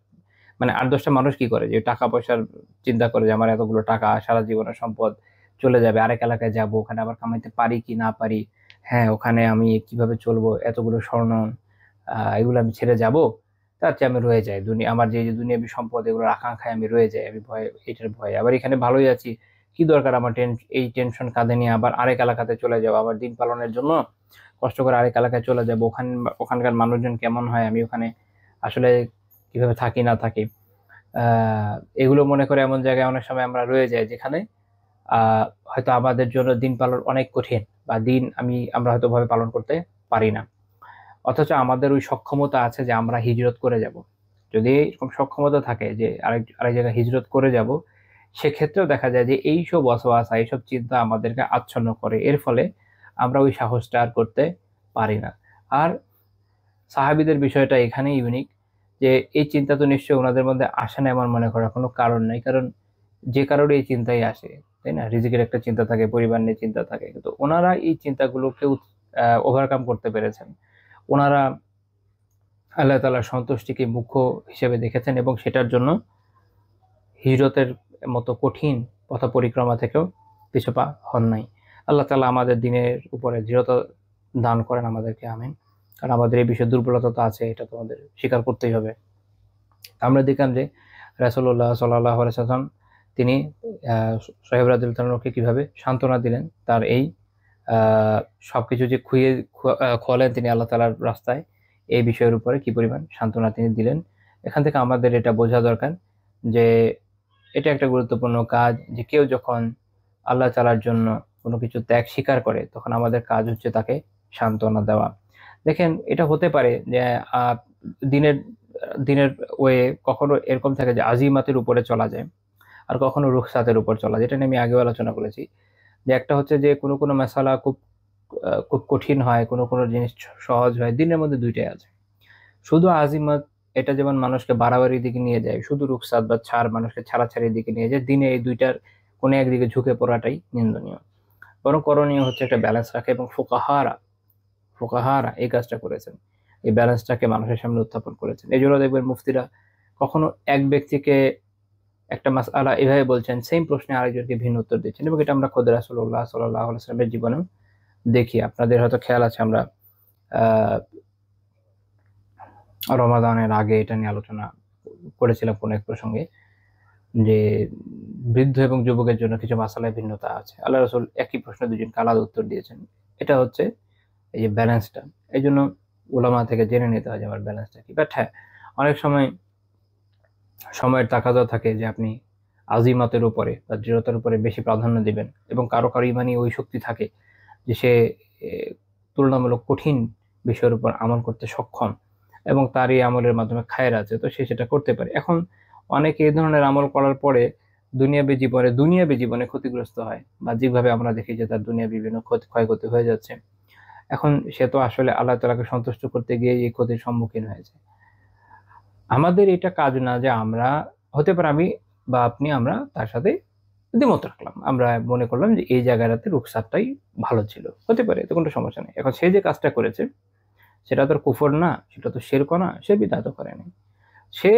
মানে 8-10টা মানুষ কি করে যে টাকা পয়সার চিন্তা করে যে আমার এতগুলো টাকা, সারা জীবনের সম্পদ চলে যাবে, আরেক এলাকায় যাব, ওখানে আবার কামাইতে পারি কি না পারি, হ্যাঁ ওখানে আমি কিভাবে চলবো, এতগুলো স্বর্ণ এগুলো আমি ছেড়ে যাব, তার চেয়ে আমি রয়ে যাই, আমার যে দুনিয়াবী সম্পদ এগুলোর আকাঙ্ক্ষায় আমি রয়ে যাই, আমি এটার ভয়ে আবার এখানে ভালোই আছি, কি দরকার আমার এই টেনশন কাঁধে নিয়ে আবার আরেক এলাকাতে চলে যাবো, আবার দিন পালনের জন্য কষ্ট করে আরেক এলাকায় চলে যাবো, ওখানকার মানুষজন কেমন হয়, আমি ওখানে আসলে কিভাবে থাকি না থাকি, এগুলো মনে করে এমন জায়গায় অনেক সময় আমরা রয়ে যাই যেখানে হয়তো আমাদের জন্য দিন পালন অনেক কঠিন, বা আমরা হয়তো ভাবে পালন করতে পারি না, অথচ আমাদের ওই সক্ষমতা আছে যে আমরা হিজরত করে যাব। যদি এরকম সক্ষমতা থাকে যে আরেক জায়গায় হিজরত করে যাব, সেক্ষেত্রেও দেখা যায় যে এইসব ওয়াসওয়াসা, এইসব চিন্তা আমাদেরকে আচ্ছন্ন করে, এর ফলে আমরা ওই সাহসটা আর করতে পারি না। আর সাহাবীদের বিষয়টা এখানেই ইউনিক, যে এই চিন্তা তো নিশ্চয়ই ওনাদের মধ্যে আসে না এমন মনে করার কোনো কারণ নেই, কারণ যে কারোর এই চিন্তাই আসে, তাই না? রিজিকের একটা চিন্তা থাকে, পরিবার নিয়ে চিন্তা থাকে, কিন্তু ওনারা এই চিন্তাগুলোকে ওভারকাম করতে পেরেছেন। ওনারা আল্লাহ তাআলার সন্তুষ্টিকে মুখ্য হিসেবে দেখেছেন এবং সেটার জন্য হিজরতের মতো কঠিন পথ পরিক্রমা থেকেও পিছপা হন নাই। আল্লাহ তাআলা আমাদের দিনের উপরে দৃঢ়তা দান করেন আমাদেরকে, আমিন। কারণ আমাদের এই বিষয়ে দুর্বলতা তো আছে, এটা তো আমাদের স্বীকার করতেই হবে। আমরা দেখলাম যে রাসূলুল্লাহ সাল্লাল্লাহু আলাইহি ওয়াসাল্লাম তিনি সোহেব রাদিয়াল্লাহু তাআলাকে কিভাবে সান্ত্বনা দিলেন, তার এই সবকিছু যে খোয়ালেন তিনি আল্লাহ তাআলার রাস্তায়, এই বিষয়ের উপরে কি পরিমাণ সান্ত্বনা তিনি দিলেন। এখান থেকে আমাদের এটা বোঝা দরকার যে এটা একটা গুরুত্বপূর্ণ কাজ, যে কেউ যখন আল্লাহ তাআলার জন্য কোনো কিছু ত্যাগ স্বীকার করে তখন আমাদের কাজ হচ্ছে তাকে সান্ত্বনা দেওয়া। দেখেন, এটা হতে পারে যে দিনের দিনের ওয়ে কখনো এরকম থাকে যে আজিমাতের উপরে চলা যায়, আর কখনো রুখসাতের উপর চলা যায়। এটা নিয়ে আমি আগেও আলোচনা করেছি যে একটা হচ্ছে যে কোনো মাসালা খুব খুব কঠিন হয়, কোনো জিনিস সহজ হয়, দিনের মধ্যে দুইটাই আছে। শুধু আজিমাত এটা যেমন মানুষকে বাড়াবাড়ির দিকে নিয়ে যায়, শুধু রুখসাত বা ছাড় মানুষকে ছাড়াছাড়ির দিকে নিয়ে যায়। দিনে এই দুইটার কোনো একদিকে ঝুঁকে পড়াটাই নিন্দনীয়। বরং করণীয় হচ্ছে একটা ব্যালেন্স রাখা, এবং ফোকাহারা এই কাজটা করেছেন, এই ব্যালেন্সটাকে মানুষের সামনে উত্থাপন করেছেন। এই জন্য দেখবেন মুফতিরা কখনো এক ব্যক্তিকে একটা মাসআলা এভাবে বলছেন, সেম প্রশ্নে আরেকজনকে ভিন্ন উত্তর দিচ্ছেন, এবং এটা আমরা খোদ রাসূলুল্লাহ সাল্লাল্লাহু আলাইহি ওয়াসাল্লামের জীবনে দেখি। আপনাদের হয়তো খেয়াল আছে, আমরা রমাদানের আগে এটা নিয়ে আলোচনা করেছিলাম কোন এক প্রসঙ্গে, যে বৃদ্ধ এবং যুবকের জন্য কিছু মাসালায় ভিন্নতা আছে। আল্লাহ রাসূল একই প্রশ্নে দুজনকে আলাদা উত্তর দিয়েছেন। এটা হচ্ছে এই যে ব্যালেন্সটা, এই জন্য উলামা থেকে জেনে নিতে হয় যে আমার ব্যালেন্সটা কি। বাট হ্যাঁ, অনেক সময় সময়ের তাকাদা থাকে যে আপনি আজিমাতের উপরে বা দৃঢ়তার উপরে বেশি প্রাধান্য দিবেন, এবং কারো ইমানি ওই শক্তি থাকে যে সে তুলনামূলক কঠিন বিষয়ের উপর আমল করতে সক্ষম, এবং তার এই আমলের মাধ্যমে খায়ের আছে, তো সে সেটা করতে পারে। এখন অনেকে এই ধরনের আমল করার পরে দুনিয়াবী জীবনে ক্ষতিগ্রস্ত হয়, বাহ্যিকভাবে আমরা দেখি যে তার দুনিয়া বিভিন্ন ক্ষয়ক্ষতি হয়ে যাচ্ছে। এখন সে তো আসলে আল্লাহ তাআলাকে সন্তুষ্ট করতে গিয়ে এই ক্ষতির সম্মুখীন হয়েছে। আমাদের এটা কাজ না যে আমরা, হতে পারে আমি বা আপনি, আমরা তার সাথে দ্বিমত রাখলাম, আমরা মনে করলাম যে এই জায়গাটাতে রুখসাতটাই ভালো ছিল, হতে পারে, তো কোনো সমস্যা নেই। এখন সে যে কাজটা করেছে সেটা তো কুফর না, সেটা তো শিরক না, সে বিদআত করেনি, সে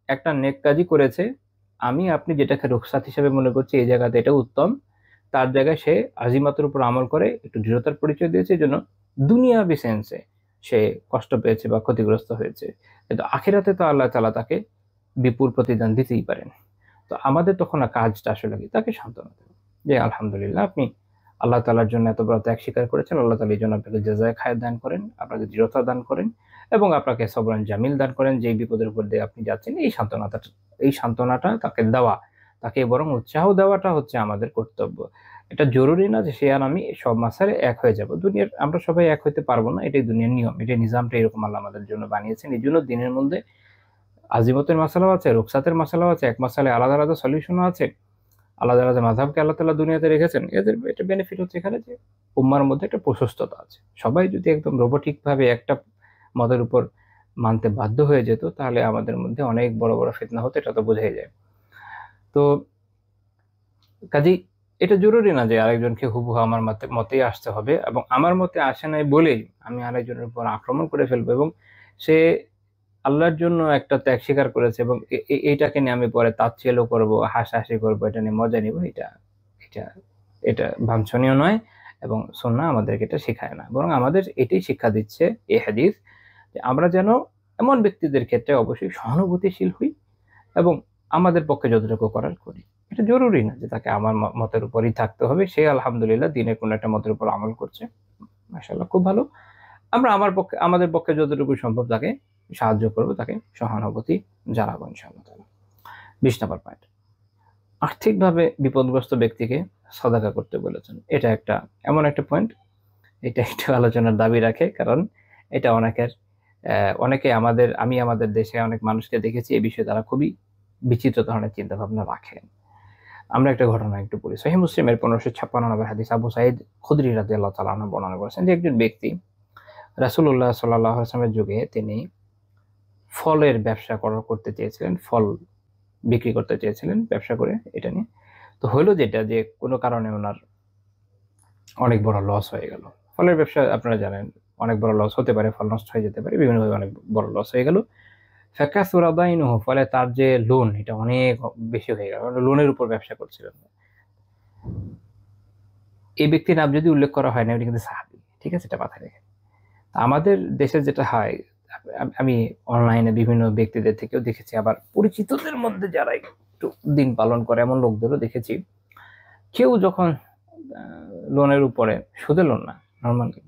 একটা নেক কাজই করেছে। আমি আপনি যেটাকে রুখসাত হিসেবে মনে করছি এই জায়গাতে এটা উত্তম, তার জায়গায় সে আজিমাতের উপর আমল করে একটু দৃঢ়তার পরিচয় দিয়েছে, এই জন্য দুনিয়াবি সেন্সে সে কষ্ট পেয়েছে বা ক্ষতিগ্রস্ত হয়েছে, কিন্তু আখিরাতে তো আল্লাহ তাআলা তাকে বিপুল প্রতিদান দিতেই পারেন। তো আমাদের তখন কাজটা আসলে কি, তাকে সান্ত্বনা দেবে যে আলহামদুলিল্লাহ, আপনি আল্লাহ তাআলার জন্য এত বড় ত্যাগ স্বীকার করেছেন, আল্লাহ তাআলা এই জন্য আপনাকে জাযায়ে খায়ের দান করেন, আপনাকে দৃঢ়তা দান করেন, এবং আপনাকে সবরান জামিল দান করেন। যে বিপদের উপর দিয়ে আপনি যাচ্ছেন, এই সান্ত্বনাটা তাকে দেওয়া, তাকে বরং উৎসাহ দেওয়াটা হচ্ছে আমাদের কর্তব্য। এটা জরুরি না যে সে আর আমি সব মাসালে এক হয়ে যাব। দুনিয়ার আমরা সবাই এক হইতে পারবো না, এটাই দুনিয়ার নিয়ম, এটাই নিজামটা, এরকম আল্লাহ আমাদের জন্য বানিয়েছেন। এই জন্য দিনের মধ্যে আজিমতের মাসালাও আছে, রুখসাতের মাসালাও আছে, এক মাসালে আলাদা আলাদা সলিউশনও আছে, আলাদা আলাদা মাযহাবকে আল্লাহ তাআলা দুনিয়াতে রেখেছেন। এদের এটা বেনিফিট হচ্ছে এখানে যে উম্মার মধ্যে একটা প্রশস্ততা আছে। সবাই যদি একদম রোবটিক ভাবে একটা মতের উপর মানতে বাধ্য হয়ে যেত, তাহলে আমাদের মধ্যে অনেক বড় বড় ফিতনা হতো, এটা তো বোঝাই যায়। তো কাজেই এটা জরুরি না যে আরেকজনকে হুবহু আমার মতেই আসতে হবে, এবং আমার মতে আসে নাই বলেই আমি আরেকজনের উপর আক্রমণ করে ফেলবো, এবং সে আল্লাহর জন্য একটা ত্যাগ স্বীকার করেছে, এবং এইটাকে নিয়ে আমি পরে তাচ্ছিল্য করবো, হাসাহাসি করবো, এটা নিয়ে মজা নিব, এটা এটা এটা বাঞ্ছনীয় নয়, এবং সুন্নাহ আমাদেরকে এটা শেখায় না। বরং আমাদের এটাই শিক্ষা দিচ্ছে এই হাদিস, যে আমরা যেন এমন ব্যক্তিদের ক্ষেত্রে অবশ্যই সহানুভূতিশীল হই, এবং আমাদের পক্ষে যতটুকু করার করি। এটা জরুরি না যে তাকে আমার মতের উপরই থাকতে হবে। সে আলহামদুলিল্লাহ দিনের কোনো একটা মতের উপর আমল করছে, মাশাআল্লাহ, খুব ভালো। আমরা আমাদের পক্ষে যতটুকু সম্ভব তাকে সাহায্য করব, তাকে সহানুভূতি জানাবো ইনশাআল্লাহ তাআলা। 20 নম্বর পয়েন্ট, আর্থিকভাবে বিপদগ্রস্ত ব্যক্তিকে সাদাকা করতে বলেছেন। এটা একটা এমন একটা পয়েন্ট, এটা একটু আলোচনার দাবি রাখে, কারণ এটা অনেকে আমাদের দেশে অনেক মানুষকে দেখেছি এই বিষয়ে তারা খুবই বিচিত্র ধরনের চিন্তা ভাবনা রাখেন। আমরা একটা ঘটনা একটু পড়ি। সহিহ মুসলিমের 1556 নম্বর হাদিস, আবু সাঈদ খুদরি রাদিয়াল্লাহু তাআলা আনহু বর্ণনা করেছেন যে একজন ব্যক্তি রাসূলুল্লাহ সাল্লাল্লাহু আলাইহি ওয়াসাল্লামের যুগে তিনি ফলের ব্যবসা করতে চেয়েছিলেন, ফল বিক্রি করতে চেয়েছিলেন ব্যবসা করে। এটা নিয়ে তো হলো যেটা, যে কোনো কারণে ওনার অনেক বড় লস হয়ে গেল। ফলের ব্যবসা আপনারা জানেন, অনেক বড় লস হতে পারে, ফল নষ্ট হয়ে যেতে পারে, বিভিন্নভাবে অনেক বড় লস হয়ে গেল। ফাকাসুরা দাইনুহু, ফলে তার যে লোন এটা অনেক বেশি হয়ে গেল, লোনের উপর ব্যবসা করছিলেন। এই ব্যক্তির নাম যদি উল্লেখ করা হয় না, উনি কিন্তু সাহাবী, ঠিক আছে, এটা মাথায় রেখে। আমাদের দেশে যেটা হয়, আমি অনলাইনে বিভিন্ন ব্যক্তিদের থেকেও দেখেছি, আবার পরিচিতদের মধ্যে যারা একটু দিন পালন করে এমন লোকদেরও দেখেছি, কেউ যখন লোনের উপরে, সুদে লোন না, নর্মালি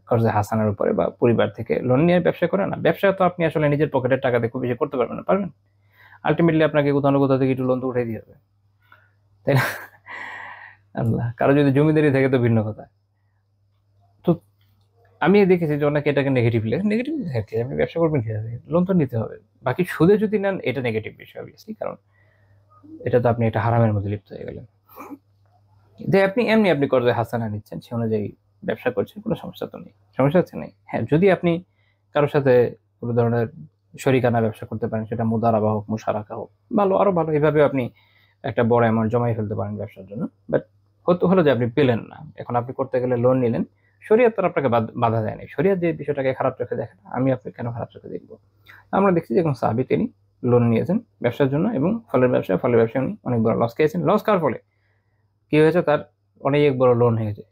কর্জে হাসানের উপরে বা পরিবার থেকে লোন নিয়ে ব্যবসা করে না, ব্যবসা তো আপনি আসলে নিজের পকেটের টাকা দিয়ে খুব বেশি করতে পারবেন না, পারবেন? আলটিমেটলি আপনাকে কোথাও না কোথাও থেকে একটু লোন তো উঠাই দিয়ে হবে, তাই না? আল্লাহ, কারো যদি জমিদারি থাকে তো ভিন্ন কথা। তো আমি দেখেছি যে অনেকে এটাকে নেগেটিভলি, নেগেটিভ থাকে, আপনি ব্যবসা করবেন কিভাবে, লোন তো নিতে হবে, বাকি সুদে যদি নেন এটা নেগেটিভ বিষয় অবভিয়াসলি, কারণ এটা তো আপনি একটা হারামের মধ্যে লিপ্ত হয়ে গেলেন। যে আপনি এমনি আপনি কর্জে হাসানা নিচ্ছেন, সে অনুযায়ী ব্যবসা করছেন, কোনো সমস্যা তো নেই, সমস্যা হচ্ছে নেই। হ্যাঁ, যদি আপনি কারোর সাথে কোনো ধরনের শরিকানা ব্যবসা করতে পারেন, সেটা মুদারাবা হোক, মুশারাকা হোক, ভালো, আরো ভালো, এইভাবে আপনি একটা বড় অ্যামাউন্ট জমাই ফেলতে পারেন ব্যবসার জন্য। বাট হলো যে আপনি পেলেন না, এখন আপনি করতে গেলে লোন নিলেন, শরিয়ত তো আপনাকে বাধা দেয়নি, শরিয়ত যে বিষয়টাকে খারাপ চোখে দেখে না, আমি আপনি কেন খারাপ চোখে দেখবো? আমরা দেখছি যে সাহাবী তিনি লোন নিয়েছেন ব্যবসার জন্য, এবং ফলের ব্যবসায় উনি অনেক বড় লস খেয়েছেন। লস খাওয়ার ফলে কি হয়েছে, তার অনেক বড় লোন হয়েছে,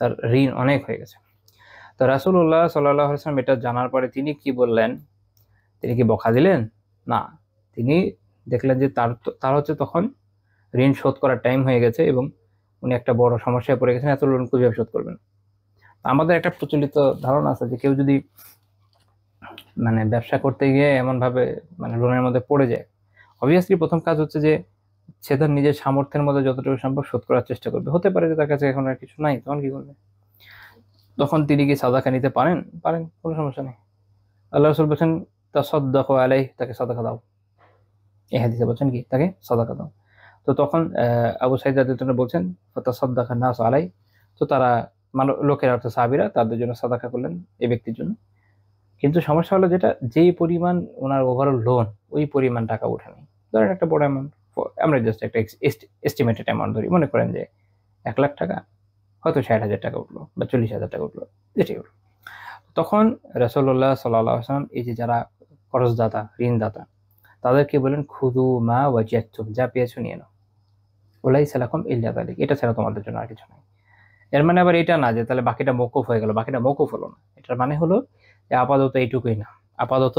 তার ঋণ অনেক হয়ে গেছে। তো রাসূলুল্লাহ সাল্লাল্লাহু আলাইহি ওয়াসাল্লাম এটা জানার পরে তিনি কি বললেন? তিনি কি বকা দিলেন? না, তিনি দেখলেন যে তার হচ্ছে তখন ঋণ শোধ করার টাইম হয়ে গেছে, এবং উনি একটা বড় সমস্যায় পড়ে গেছেন, এত লোন কিভাবে শোধ করবেন। আমাদের একটা প্রচলিত ধারণা আছে যে কেউ যদি মানে ব্যবসা করতে গিয়ে এমন ভাবে মানে লোনের মধ্যে পড়ে যায়, অবভিয়াসলি প্রথম কাজ হচ্ছে যে সে তার নিজের সামর্থ্যের মধ্যে যতটুকু সম্ভব শোধ করার চেষ্টা করবে। হতে পারে যে তার কাছে এখন আর কিছু নাই, তখন কি করবে? তখন তিনি কি সাদাকা নিতে পারেন? পারেন, কোনো সমস্যা নেই। আল্লাহ রাসূল বলেছেন তাসাদদাকু আলাইহি, তাকে সাদাকা দাও। এই হাদিসে বলছেন কি, তাকে সাদাকা দাও। তো তখন আবু সাঈদ রাদিয়াল্লাহু আনহু বলছেন ফাতাসাদ্দাকা নাস আলাইহি, তো তারা লোকেরা, অর্থাৎ সাহাবীরা তাদের জন্য সাদাকা করলেন এই ব্যক্তির জন্য। কিন্তু সমস্যা হলো যেটা, যেই পরিমাণ ওনার ওভারঅল লোন, ওই পরিমাণ টাকা ওঠেনি। ধরেন একটা বড় অ্যামাউন্ট, আমরা জাস্ট একটা এস্টিমেটেড অ্যামাউন্ট ধরি, মনে করেন যে 1,00,000 টাকা, হয়তো 60,000 টাকা উঠলো বা 40,000 টাকা উঠলো, যেটাই উঠলো। তখন রাসূলুল্লাহ সাল্লাল্লাহু আলাইহি ওয়াসাল্লাম এই যে যারা করজদাতা, ঋণদাতা, তাদেরকে বলেন খুযু মা ওয়াজাদতুম, যা পেয়েছো নিয়ে নাও, ওয়ালাইসা লাকুম ইল্লা যালিক, এটা ছাড়া তোমাদের জন্য আর কিছু নাই। এর মানে আবার এটা না যে তাহলে বাকিটা মওকুফ হয়ে গেল, বাকিটা মওকুফ হলো না। এটার মানে হলো যে আপাতত এইটুকুই না, আপাতত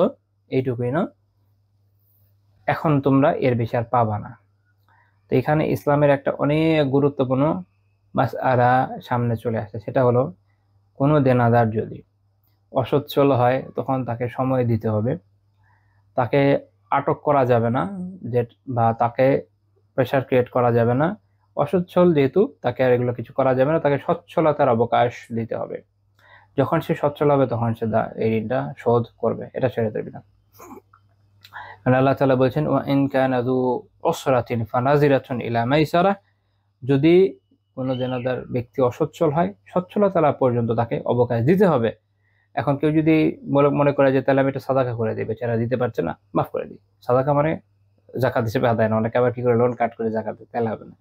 এইটুকুই না, এখন তোমরা এর বেশি আর পাবা না। তো এখানে ইসলামের একটা অনেক গুরুত্বপূর্ণ মাসআলা সামনে চলে আসে, সেটা হলো কোনো দেনাদার যদি অসচ্ছল হয় তখন তাকে সময় দিতে হবে, তাকে আটক করা যাবে না, যে বা তাকে প্রেশার ক্রিয়েট করা যাবে না। অসচ্ছল যেহেতু, তাকে আর এগুলো কিছু করা যাবে না, তাকে সচ্ছলতার অবকাশ দিতে হবে। যখন সে সচ্ছল হবে তখন সে এই ঋণটা শোধ করবে, এটা শরীয়তের বিধান। আল্লাহ তাআলা বলছেন ওয়া ইন কানা যু উসরাতিন ফানাজিরাতুন ইলা মাইসারা, যদি কোনো দেনাদার ব্যক্তি অসচ্ছল হয়, সচ্ছলতা লাভ পর্যন্ত তাকে অবকাশ দিতে হবে। এখন কেউ যদি মনে করে যে তাহলে আমি এটা সাদাকা করে দিই, বেচারা দিতে পারছে না, মাফ করে দিই। সাদাকা মানে জাকাত হিসেবে আদায় না, অনেকে আবার কি করে লোন কাট করে জাকাত দেয়, তাহলে হবে না,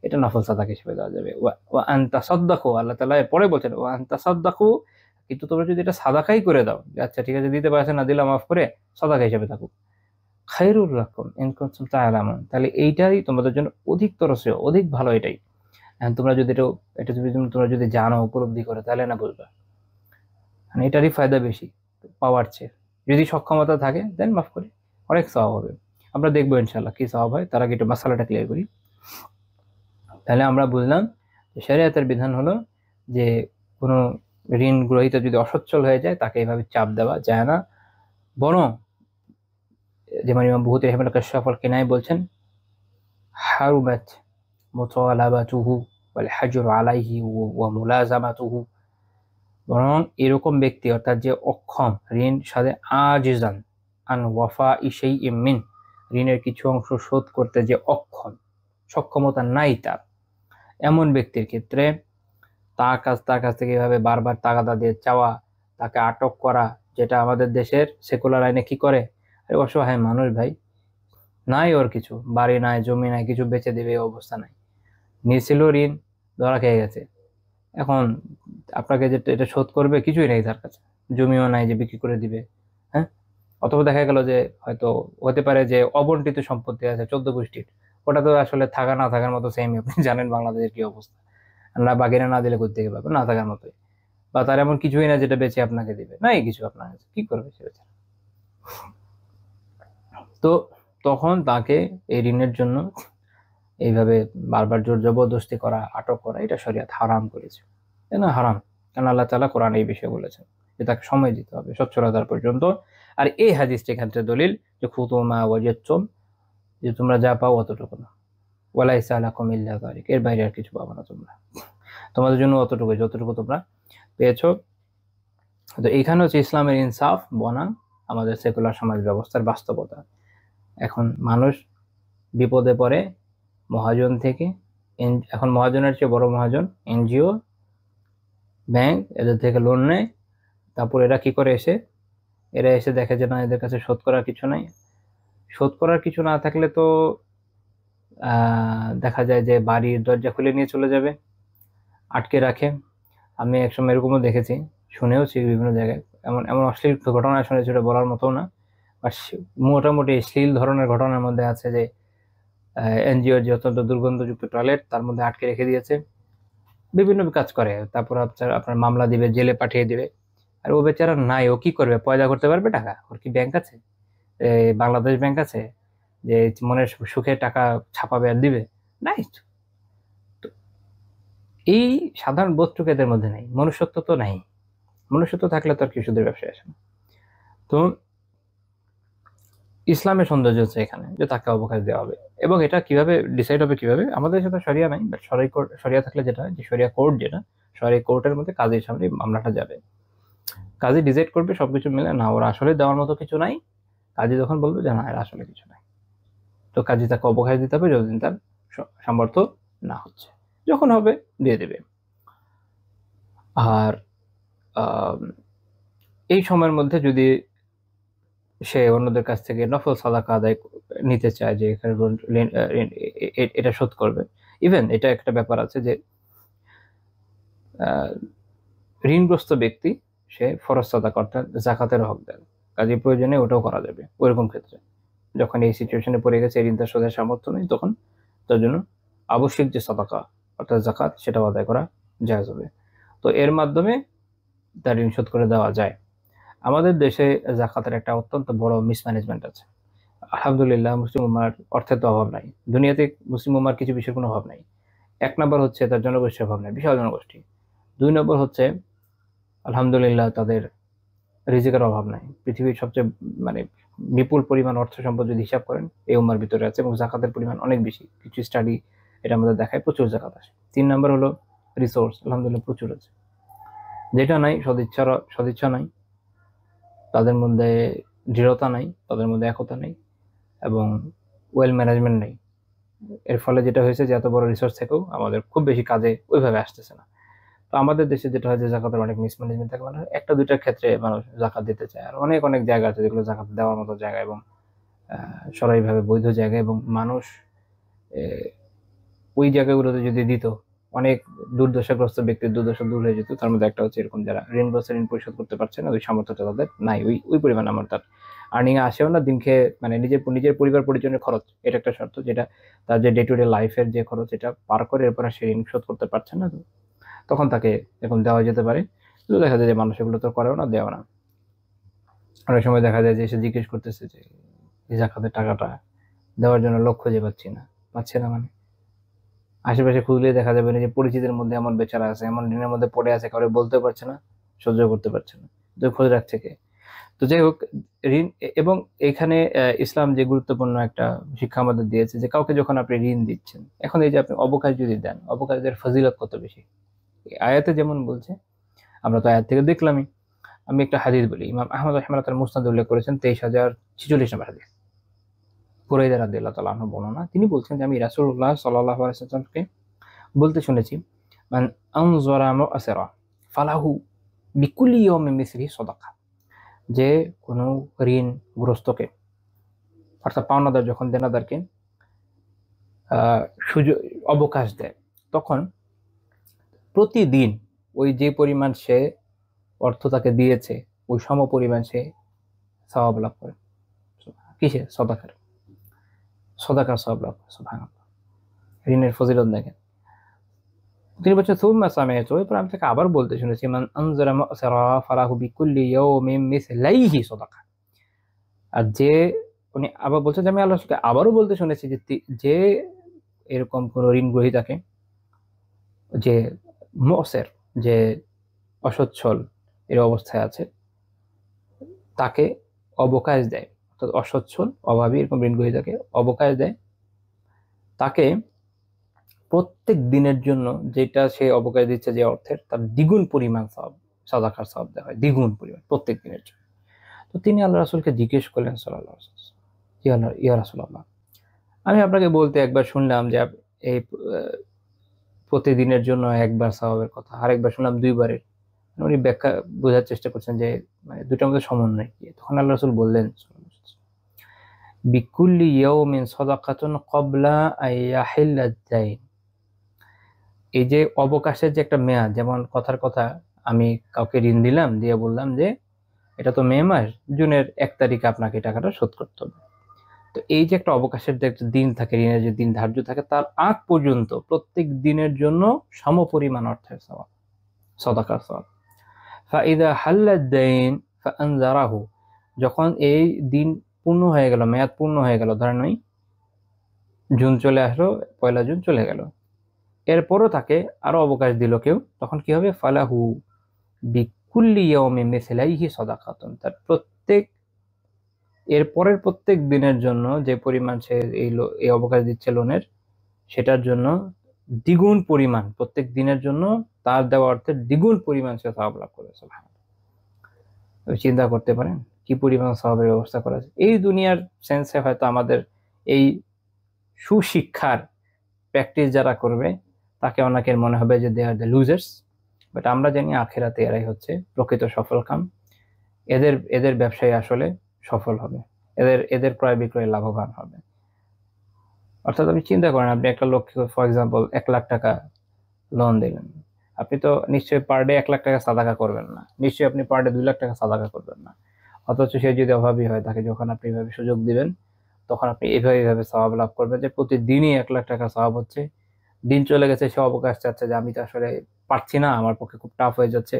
এটা নফল সাদাকা হিসেবে দেওয়া যাবে। ওয়া আন তাসাদ্দাকু, আল্লাহ তাআলা পরে বলছেন ওয়া আন তাসাদ্দাকু, কিন্তু তোমরা যদি এটা সাদাকাই করে দাও, আচ্ছা ঠিক আছে দিতে পারছে না, দিলাম মাফ করে, সাদাকা হিসেবে থাকুক, খায়রুল লাকুম ইন কুনতুম তা'লামুন, তাহলে এইটাই তোমাদের জন্য অধিকতর শ্রেয়, অধিক ভালো এটাই। তোমরা যদি এটা যদি তোমরা যদি জানো, উপলব্ধি করে, তাহলে না বুঝবা, মানে এটারই ফায়দা বেশি পাওয়ার চেয়ে। যদি সক্ষমতা থাকে দেন মাফ করে, অনেক সওয়াব হবে। আমরা দেখবো ইনশাআল্লাহ কি সওয়াব হয়, তার আগে একটু মাসালাটা ক্লিয়ার করি। তাহলে আমরা বুঝলাম শরিয়তের বিধান হলো যে কোনো ঋণ গ্রহীত যদি অসচ্ছল হয়ে যায়, তাকে এইভাবে চাপ দেওয়া যায় না, বরং যেমন ইমাম বুখারী রাহিমাহুল্লাহ কাশফুল কিনায় বলছেন হারুমাত মুতালাবাতুহু ওয়াল হাজরু আলাইহি ওয়া মুলাজামাতুহু, বরং এরকম ব্যক্তি, অর্থাৎ যে অক্ষম, ঋণ সাথে আজিজান আন ওয়াফা শাইইম মিন, ঋণের কিছু অংশ শোধ করতে যে অক্ষম, সক্ষমতা নাই তার, এমন ব্যক্তির ক্ষেত্রে তার কাছ থেকে এভাবে বারবার তাগাদা দিয়ে চাওয়া, তাকে আটক করা, যেটা আমাদের দেশের সেকুলার আইনে কি করে, আরে অসহায় মানুষ ভাই, নাই ওর কিছু, বাড়ি নাই, জমি নাই, কিছু বেচে দেবে এই অবস্থা নাই, নিয়েছিল ঋণ, ধরা খেয়ে গেছে, এখন আপনাকে যেটা এটা শোধ করবে কিছুই নেই তার কাছে, জমিও নাই যে বিক্রি করে দিবে, হ্যাঁ। অথবা দেখা গেল যে হয়তো হতে পারে যে অবন্টিত সম্পত্তি আছে 14 গোষ্ঠীর, ওটা তো আসলে থাকা না থাকার মতো সেমই, আপনি জানেন বাংলাদেশের কি অবস্থা, না বাগিনা না দিলে কোথেকে পাবে, না থাকার মতোই। বা তার এমন কিছুই না যেটা বেচে আপনাকে দিবে, নাই কিছু আপনার কাছে, কি করবে সে বেচারা? তো তখন তাকে এই ঋণের জন্য এইভাবে বারবার জোর জবরদস্তি করা, আটক করা, এটা শরিয়াত হারাম করেছে। তাই না? হারাম। কারণ আল্লাহ তাআলা কোরআন এই বিষয়ে বলেছেন যে তাকে সময় দিতে হবে সচ্ছলতার পর্যন্ত। আর এই হাদিসটি ক্ষেত্রে দলিল যে খুতু মা ওয়াজাদতুম, যে তোমরা যা পাও অতটুকু না, ওয়ালাইসা আলাইকুম ইল্লা যালিক, এর বাইরে আর কিছু পাবো না তোমরা, তোমাদের জন্য অতটুকু যতটুকু তোমরা পেয়েছো। তো এইখানে হচ্ছে ইসলামের ইনসাফ বনাম আমাদের সেকুলার সমাজ ব্যবস্থার বাস্তবতা। এখন মানুষ বিপদে পড়ে মহাজন থেকে, এখন মহাজনের চেয়ে বড় মহাজন এনজিও, ব্যাংক, এদের থেকে লোন নেয়। তারপর এরা কি করে, এরা এসে দেখে যে না, এদের কাছে শোধ করার কিছু নাই। শোধ করার কিছু না থাকলে তো দেখা যায় যে বাড়ির দরজা খুলে নিয়ে চলে যাবে, আটকে রাখে। আমি একসময় এরকমও দেখেছি, শুনেওছি বিভিন্ন জায়গায়, এমন এমন অশ্লীল ঘটনা শুনেছি ওটা বলার মতো না। আর মোটামুটি শ্লীল ধরনের ঘটনার মধ্যে আছে যে এনজিওর যে অত্যন্ত দুর্গন্ধযুক্ত টয়লেট, তার মধ্যে আটকে রেখে দিয়েছে, বিভিন্ন কাজ করে। তারপর আপনার মামলা দিবে, জেলে পাঠিয়ে দিবে। আর ও বেচারা নাই, ও কি করবে? পয়দা করতে পারবে টাকা? ওর কি ব্যাংক আছে? বাংলাদেশ ব্যাংক আছে যে মনের সুখে টাকা ছাপাবে আর দিবে? নাই তো। তো এই সাধারণ বোধটুকু এদের মধ্যে নেই, মনুষ্যত্ব তো নাই। মনুষ্যত্ব থাকলে তো আর কি সুদের ব্যবসায় আসে না। তো ইসলামের সৌন্দর্য হচ্ছে এখানে যে তাকে অবকাশ দেওয়া হবে। এবং এটা কিভাবে ডিসাইড হবে, কিভাবে? আমাদের সাথে শরিয়া নাই, বাট শরিয়া থাকলে যেটা হয় যে শরিয়া কোর্ট, যেটা শরিয়া কোর্টের মধ্যে কাজীর সামনে মামলাটা যাবে, কাজী ডিসাইড করবে সবকিছু মিলে, না ওরা আসলে দেওয়ার মতো কিছু নাই। কাজী যখন বলবে যে না এর আসলে কিছু নাই, তো কাজী তাকে অবকাশ দিতে হবে যতদিন তার সামর্থ্য না হচ্ছে। যখন হবে দিয়ে দেবে। আর এই সময়ের মধ্যে যদি সে অন্যদের কাছ থেকে নফল সাদাকা আদায় নিতে চায়, যে এখানে এটা শোধ করবে। ইভেন এটা একটা ব্যাপার আছে যে ঋণগ্রস্ত ব্যক্তি সে ফরজ সাদাকা অর্থাৎ জাকাতের হক দেন, কাজে প্রয়োজনে ওটাও করা যাবে। ওইরকম ক্ষেত্রে যখন এই সিচুয়েশনে পড়ে গেছে, ঋণ তার শোধের সামর্থ্য নেই, তখন তার জন্য আবশ্যিক যে সাদাকা অর্থাৎ জাকাত, সেটাও আদায় করা জায়েজ হবে। তো এর মাধ্যমে তার ঋণ শোধ করে দেওয়া যায়। আমাদের দেশে জাকাতের একটা অত্যন্ত বড় মিসম্যানেজমেন্ট আছে। আলহামদুলিল্লাহ, মুসলিম উম্মার অর্থের তো অভাব নাই, দুনিয়াতে মুসলিম উম্মার কিছু বিষয়ের কোনো অভাব নাই। এক নম্বর হচ্ছে তার জনগোষ্ঠীর অভাব নাই, বিশাল জনগোষ্ঠী। দুই নম্বর হচ্ছে আলহামদুলিল্লাহ তাদের রিজিকের অভাব নাই। পৃথিবীর সবচেয়ে মানে বিপুল পরিমাণ অর্থ সম্পদ যদি হিসাব করেন, এই উম্মার ভিতরে আছে, এবং জাকাতের পরিমাণ অনেক বেশি। কিছু স্টাডি এটা আমাদের দেখায় প্রচুর জাকাত আসে। তিন নম্বর হলো রিসোর্স, আলহামদুলিল্লাহ প্রচুর আছে। যেটা নাই, সদিচ্ছা নাই, তাদের মধ্যে দৃঢ়তা নাই, তাদের মধ্যে একতা নেই, এবং ওয়েল ম্যানেজমেন্ট নেই। এর ফলে যেটা হয়েছে যে এত বড় রিসোর্স থেকেও আমাদের খুব বেশি কাজে ওইভাবে আসতেছে না। তো আমাদের দেশে যেটা হয় যে জাকাতের অনেক মিসম্যানেজমেন্ট থাকে, মানে একটা দুইটার ক্ষেত্রে মানুষ জাকাত দিতে চায়। আর অনেক অনেক জায়গা আছে যেগুলো জাকাত দেওয়ার মতো জায়গা, এবং সরাইভাবে বৈধ জায়গা, এবং মানুষ ওই জায়গাগুলোতে যদি দিত, অনেক দুর্দশাগ্রস্ত ব্যক্তির দুর্দশা দূর হয়ে যেত। তার মধ্যে একটা হচ্ছে এরকম যারা ঋণগ্রস্ত, ঋণ পরিশোধ করতে পারছে না, ওই সামর্থ্যটা তাদের নাই, ওই পরিমাণ আমার তার আর্নিং আসেও না, দিন খেয়ে মানে নিজের পরিবার পরিজনের খরচ, এটা একটা শর্ত, যেটা তার যে ডে টু ডে লাইফের যে খরচ, এটা পার করে এরপর সে ঋণ শোধ করতে পারছে না, তখন তাকে এরকম দেওয়া যেতে পারে। কিন্তু দেখা যায় যে মানুষ এগুলো তো করেও না, দেওয়া না। অনেক সময় দেখা যায় যে সে জিজ্ঞেস করতেছে যে জাকাতের টাকাটা দেওয়ার জন্য লোক খুঁজে পাচ্ছি না মানে আশেপাশে খুঁজলে দেখা যাবে যে পরিচিতের মধ্যে এমন বেচারা আছে, এমন ঋণের মধ্যে পড়ে আছে, কারো বলতে পারছে না, সহ্য করতে পারছে না, তো খোঁজ রাখছে কে? তো যাই হোক, ঋণ এবং এখানে ইসলাম যে গুরুত্বপূর্ণ একটা শিক্ষা আমাদের দিয়েছে যে কাউকে যখন আপনি ঋণ দিচ্ছেন, এখন এই যে আপনি অবকাশ যদি দেন, অবকাশের ফজিলত কত বেশি। আয়াতে যেমন বলছে, আমরা তো আয়াত থেকে দেখলামই। আমি একটা হাদিস বলি, ইমাম আহমদ রাহিমাহুল্লাহ তার মুসনাদে উল্লেখ করেছেন 23,046 নম্বর হাদিস, বুরাইদা রাদিয়াল্লাহু তাআলা আনহু বর্ণনা। তিনি বলছেন যে আমি রাসূলুল্লাহ সাল্লাল্লাহু আলাইহি ওয়াসাল্লামকে বলতে শুনেছি, মান আনজারা মুআসিরা ফালাহু বিকুল্লি ইয়াউমিন মিসলিহি সাদাকা, যে কোনো ঋণগ্রস্তকে অর্থাৎ পাওনাদার যখন দেনাদারকে সুযোগ অবকাশ দেয়, তখন প্রতিদিন ওই যে পরিমাণ সে অর্থ তাকে দিয়েছে, ওই সম পরিমাণ সে সওয়াব লাভ করে। কিসে? সদাকার সওয়াব লাভ করে। সুবহানাল্লাহ, ঋণের ফজিলত দেখেন। তিনি বলছেন সুম্মা সামি'তু, এরপর আমি তাকে আবার বলতে শুনেছি, মান আনজারা মু'সিরা ফালাহু বিকুল্লি ইয়াওমিন মিসলাইহি সাদাকা। আর যে, উনি আবার বলছেন যে আমি আল্লাহ রাসূলকে আবারও বলতে শুনেছি যে যে এরকম কোন ঋণ গ্রহীতাকে, যে মু'সির, যে অসচ্ছল এর অবস্থায় আছে, তাকে অবকাশ দেয়, অর্থাৎ অসচ্ছল অভাবী এরকম ঋণ গ্রহীতাকে অবকাশ দেয়, তাকে প্রত্যেক দিনের জন্য যেটা সে অবকাশ দিচ্ছে যে অর্থের, তার দ্বিগুণ পরিমাণ সওয়াব, সাদাকার সওয়াব দেওয়া হয়, দ্বিগুণ পরিমাণ প্রত্যেক দিনের জন্য। তো তিনি আল্লাহ রাসূলকে জিজ্ঞেস করলেন সাল্লাল্লাহু আলাইহি ওয়াসাল্লাম, ইয়া রাসূলুল্লাহ, আমি আপনাকে বলতে একবার শুনলাম যে এই প্রতিদিনের জন্য একবার সওয়াবের কথা, আরেকবার শুনলাম দুইবারের। উনি ব্যাখ্যা বোঝার চেষ্টা করছেন যে মানে দুইটার মধ্যে সমন্বয় কি। তখন আল্লাহ রাসূল বললেন, বিকুল্লি ইয়াউমিন সাদাকাতুন ক্বাবলা আইয়াহিল্লা দাইন। এই যে অবকাশের যে একটা মেয়াদ, যেমন কথার কথা আমি কাউকে ঋণ দিলাম, দিয়ে বললাম যে এটা তো মে মাস, জুনের 1 তারিখে আপনাকে টাকাটা শোধ করতে হবে। তো এই যে একটা অবকাশের যে একটা দিন থাকে, ঋণের যে দিন ধার্য থাকে, তার আগ পর্যন্ত প্রত্যেক দিনের জন্য সমপরিমাণ অর্থের সওয়াব, সাদাকার সওয়াব। ফাইদা হাল্লাদ দাইন ফাআনজারাহু, যখন এই দিন পূর্ণ হয়ে গেল, মেয়াদ পূর্ণ হয়ে গেল, ধরেন ওই জুন চলে আসলো, 1 জুন চলে গেল, এরপরও তাকে আরো অবকাশ দিল কেউ, তখন কি হবে? ফালাহু বিকুল্লি ইয়াউমিন মিসলাইহি সাদাকাতুন, তার প্রত্যেক এর পরের প্রত্যেক দিনের জন্য যে পরিমাণ সে এই অবকাশ দিচ্ছে লোনের, সেটার জন্য দ্বিগুণ পরিমাণ, প্রত্যেক দিনের জন্য তার দেওয়া অর্থের দ্বিগুণ পরিমাণ সে সওয়াব লাভ করে। সুবহানাল্লাহ, চিন্তা করতে পারেন কি পরিমাণ সওয়াবের ব্যবস্থা করা আছে। এই দুনিয়ার সেন্সে হয়তো আমাদের এই সুশিক্ষার প্র্যাকটিস যারা করবে, তাকে অনেকের মনে হবে যে দে আর দ্য লুজার্স, বাট আমরা জানি আখিরাতে এরাই হচ্ছে প্রকৃত সফলকাম। এদের ব্যবসায় আসলে সফল হবে, এদের ক্রয় বিক্রয় লাভবান হবে। অর্থাৎ আপনি চিন্তা করেন, আপনি একটা লোককে ফর এক্সাম্পল 1 লাখ টাকা লোন দিলেন, আপনি তো নিশ্চয়ই পার ডে 1 লাখ টাকা সাদাকা করবেন না, নিশ্চয়ই আপনি পার ডে 2 লাখ টাকা সাদাকা করবেন না। অথচ সে যদি অভাবী হয়, তাকে যখন আপনি এভাবে সুযোগ দিবেন, তখন আপনি এইভাবে সওয়াব লাভ করবেন যে প্রতিদিনই 1 লাখ টাকা সওয়াব হচ্ছে। দিন চলে গেছে, সে অবকাশ চাচ্ছে যে আমি তো আসলে পারছি না, আমার পক্ষে খুব টাফ হয়ে যাচ্ছে।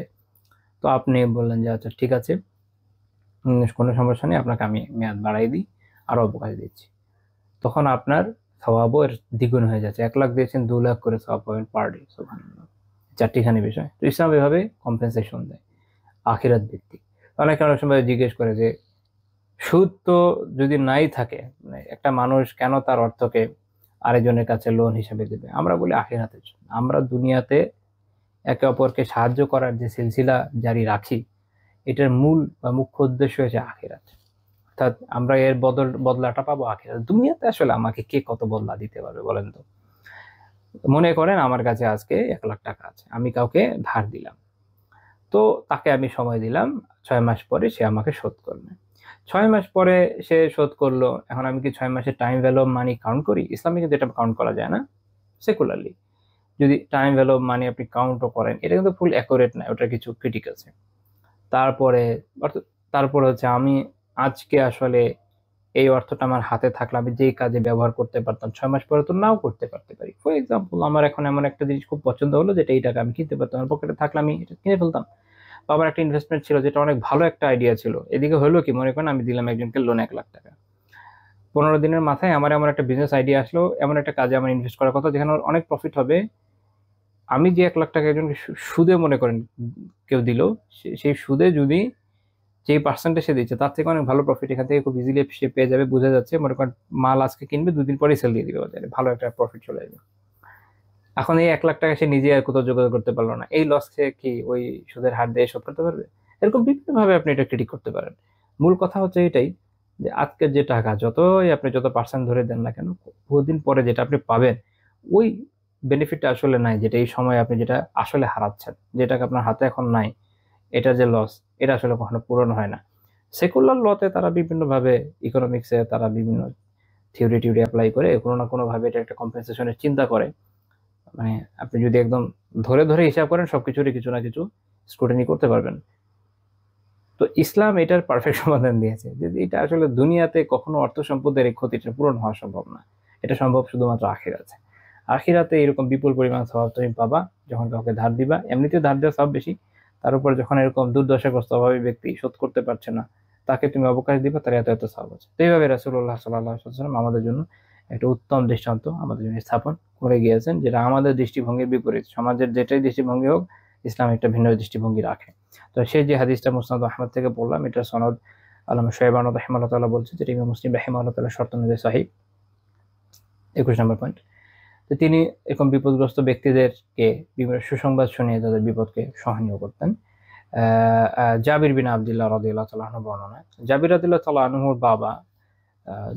তো আপনি বললেন যে আচ্ছা ঠিক আছে, কোনো সমস্যা নেই, আপনাকে আমি মেয়াদ বাড়াই দিই, আরো অবকাশ দিচ্ছি। তখন আপনার সওয়াবও এর দ্বিগুণ হয়ে যাচ্ছে। 1 লাখ দিয়েছেন, 2 লাখ করে সওয়াব পাবেন পার ডে। সুবহানাল্লাহ, চারটিখানি বিষয়। তো ইসলাম এভাবে কম্পেনসেশন দেয় আখিরাত ভিত্তিক। অনেকে অনেক সময় জিজ্ঞেস করে যে সুদ তো যদি নাই থাকে, মানে একটা মানুষ কেন তার অর্থকে আরেকজনের কাছে লোন হিসেবে দেবে? আমরা বলি আখিরাতের জন্য। আমরা দুনিয়াতে একে অপরকে সাহায্য করার যে সিলসিলা জারি রাখি, এটার মূল বা মুখ্য উদ্দেশ্য হচ্ছে আখিরাত। অর্থাৎ আমরা এর বদলাটা পাবো আখিরাত। দুনিয়াতে আসলে আমাকে কে কত বদলা দিতে পারবে বলেন তো? মনে করেন আমার কাছে আজকে 1 লাখ টাকা আছে, আমি কাউকে ধার দিলাম, তো তাকে আমি সময় দিলাম, 6 মাস পরে সে আমাকে শোধ করবে। 6 মাস পরে সে শোধ করলো, এখন আমি কি 6 মাসের time value of money count করি? ইসলামে কিন্তু এটা কাউন্ট করা যায় না, সেকুলারলি। যদি টাইম ভ্যালু অফ মানি আপনি কাউন্টও করেন, এটা কিন্তু ফুল অ্যাকুরেট না, ওটার কিছু ক্রিটিক আছে। তারপরে অর্থাৎ তারপরে হচ্ছে আমি আজকে আসলে এই অর্থটা আমার হাতে থাকলে আমি যেই কাজে ব্যবহার করতে পারতাম, 6 মাস পরে তো নাও করতে পারতে পারি। ফর এক্সাম্পল, আমার এখন এমন একটা জিনিস খুব পছন্দ হলো যেটা এই টাকা আমি কিনতে পারতাম, আমার পকেটে থাকলে আমি এটা কিনে ফেলতাম। বা আমার একটা ইনভেস্টমেন্ট ছিল যেটা অনেক ভালো একটা আইডিয়া ছিল, এদিকে হলো কি, মনে করেন আমি দিলাম একজনকে লোন 1 লাখ টাকা, 15 দিনের মাথায় আমার এমন একটা বিজনেস আইডিয়া আসলো, এমন একটা কাজে আমার ইনভেস্ট করার কথা যেখানে অনেক প্রফিট হবে। আমি যে 1 লাখ টাকা একজনকে সুদে মনে করেন কেউ দিল, সেই সুদে যদি যেই পার্সেন্টে সে দিচ্ছে তার থেকে অনেক ভালো প্রফিট এখান থেকে খুব ইজিলি সে পেয়ে যাবে। বোঝা যাচ্ছে, মনে করেন মাল আজকে কিনবে, 2 দিন পরেই সেল দিয়ে দিবে বাজারে, ভালো একটা প্রফিট চলে যাবে। এখন এই 1 লাখ টাকা সে নিজে আর কোথাও যোগাযোগ করতে পারলো না, এই লস সে কি ওই সুদের হার দিয়ে শোধ করতে পারবে? এরকম বিভিন্ন ভাবে আপনি এটা ক্রিটিক করতে পারেন। মূল কথা হচ্ছে এটাই যে আজকের যে টাকা যতই আপনি যত পার্সেন্ট ধরে দেন না কেন, বহুদিন পরে যেটা আপনি পাবেন, ওই বেনিফিটটা আসলে নাই, যেটা এই সময় আপনি যেটা আসলে হারাচ্ছেন, যে টাকা আপনার হাতে এখন নাই, এটা যে লস, এটা আসলে কখনো পূরণ হয় না। সেকুলার লতে তারা বিভিন্নভাবে, ইকোনমিক্সে তারা বিভিন্ন থিওরি টিওরি অ্যাপ্লাই করে কোনো না কোনো ভাবে এটা একটা কম্পেনসেশনের চিন্তা করে। মানে আপনি যদি একদম ধরে ধরে হিসাব করেন, সবকিছুরই কিছু না কিছু স্ক্রুটিনি করতে পারবেন। তো ইসলাম এটার পারফেক্ট সমাধান দিয়েছে যে এটা আসলে দুনিয়াতে কখনো অর্থ সম্পদের এই ক্ষতিটা পূরণ হওয়া সম্ভব না, এটা সম্ভব শুধুমাত্র আখিরাতে। আখিরাতে এরকম বিপুল পরিমাণ সওয়াব তুমি পাবা যখন কাউকে ধার দিবা। এমনিতে ধার দেওয়া সওয়াব বেশি, তার উপর যখন এরকম দুর্দশাগ্রস্ত অভাবী ব্যক্তি শোধ করতে পারছে না, তাকে তুমি অবকাশ দিবা, তার এত এত সওয়াব আছে। তো এইভাবে রাসূলুল্লাহ সাল্লাল্লাহু আলাইহি ওয়াসাল্লাম আমাদের জন্য একটা উত্তম দৃষ্টান্ত আমাদের জন্য স্থাপন করে গিয়েছেন, যেটা আমাদের দৃষ্টিভঙ্গির বিপরীত। সমাজের যেটাই দৃষ্টিভঙ্গি হোক, ইসলাম একটা ভিন্ন দৃষ্টিভঙ্গি রাখে। তো সেই যে হাদিসটা মুসনাদ আহমদ থেকে পড়লাম, এটা সনদ আল্লামা শোয়েবান রাহিমাহুল্লাহ তাআলা বলছে, যেটা ইমাম মুসলিম রাহিমাহুল্লাহ তাআলা শর্ত অনুযায়ী সহিহ। 21 নম্বর পয়েন্ট, তো তিনি এরকম বিপদগ্রস্ত ব্যক্তিদেরকে বিভিন্ন সুসংবাদ শুনিয়ে তাদের বিপদকে সহনীয় করতেন। জাবির বিন আব্দুল্লাহ রাদিয়াল্লাহু তাআলা আনহু বর্ণনা, জাবির রাদিয়াল্লাহু তাআলা আনহুর বাবা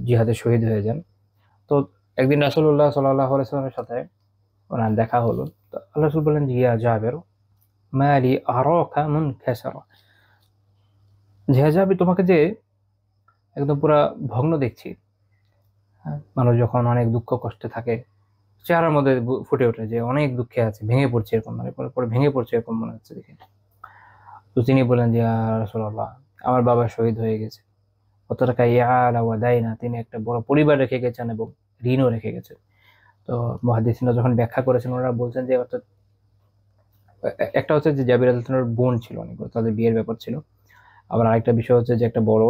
জিহাদে শহীদ হয়ে যান। তো একদিন রাসূলুল্লাহ সাল্লাল্লাহু আলাইহি ওয়াসাল্লামের সাথে ওনার দেখা হলো। তো আল্লাহ রাসূল বললেন যে, ইয়া জাবির মা লি আরাকা মুনকাসিরা, যে জাবির তোমাকে যে একদম পুরা ভগ্ন দেখছি। মানুষ যখন অনেক দুঃখ কষ্টে থাকে, চেহারার মধ্যে ফুটে ওঠে যে অনেক দুঃখে আছে, ভেঙে পড়ছে, এরকম মানে পরে ভেঙে পড়ছে এরকম মনে হচ্ছে দেখে। তো তিনি বলেন যে, ইয়া রাসূলুল্লাহ, আমার বাবা শহীদ হয়ে গেছে, অত টাকা ইয়ালা ওয়া দাইনা, তিনি একটা বড় পরিবার রেখে গেছেন এবং ঋণও রেখে গেছেন। তো মুহাদ্দিসিনরা যখন ব্যাখ্যা করেছেন, ওনারা বলছেন যে অর্থাৎ একটা হচ্ছে যে জাবির রাদিয়াল্লাহু তাআলার বোন ছিল অনেকগুলো, তাদের বিয়ের ব্যাপার ছিল। আবার আরেকটা বিষয় হচ্ছে যে একটা বড়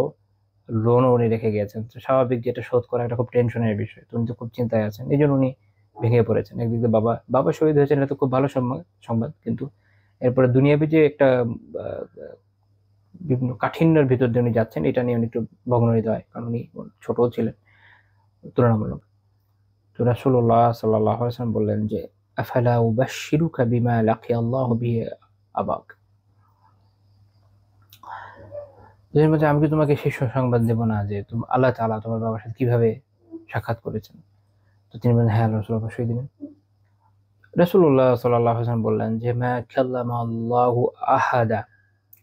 লোনও উনি রেখে গিয়েছেন। তো স্বাভাবিক যেটা শোধ করা একটা খুব টেনশনের বিষয়, তো উনি তো খুব চিন্তায় আছেন, এই জন্য উনি ভেঙে পড়েছেন। একদিকে বাবা বাবা শহীদ হয়েছেন, এটা তো খুব ভালো সংবাদ, কিন্তু এরপরে দুনিয়াবি যে একটা বিভিন্ন কাঠিন্যের ভিতর দিয়ে উনি যাচ্ছেন, এটা নিয়ে উনি একটু ভগ্ন হৃদয়, কারণ উনি ছোটও ছিলেন তুলনামূলক। তো রাসূলুল্লাহ সাল্লাল্লাহু আলাইহি ওয়াসাল্লাম বললেন যে, আফালা উবাশশিরুকা বিমা লাকিয়াল্লাহু বিহি আবাক, আমি কি তোমাকে সেই সুসংবাদ দেব না যে আল্লাহ তাআলা তোমার বাবার সাথে কিভাবে সাক্ষাৎ করেছেন? তো তিনি বলেন, হ্যাঁ রাসূল, অবশ্যই দিবেন। রাসূলুল্লাহ সাল্লাল্লাহু আলাইহি ওয়াসাল্লাম বললেন যে, মা কাল্লামা আল্লাহু আহাদা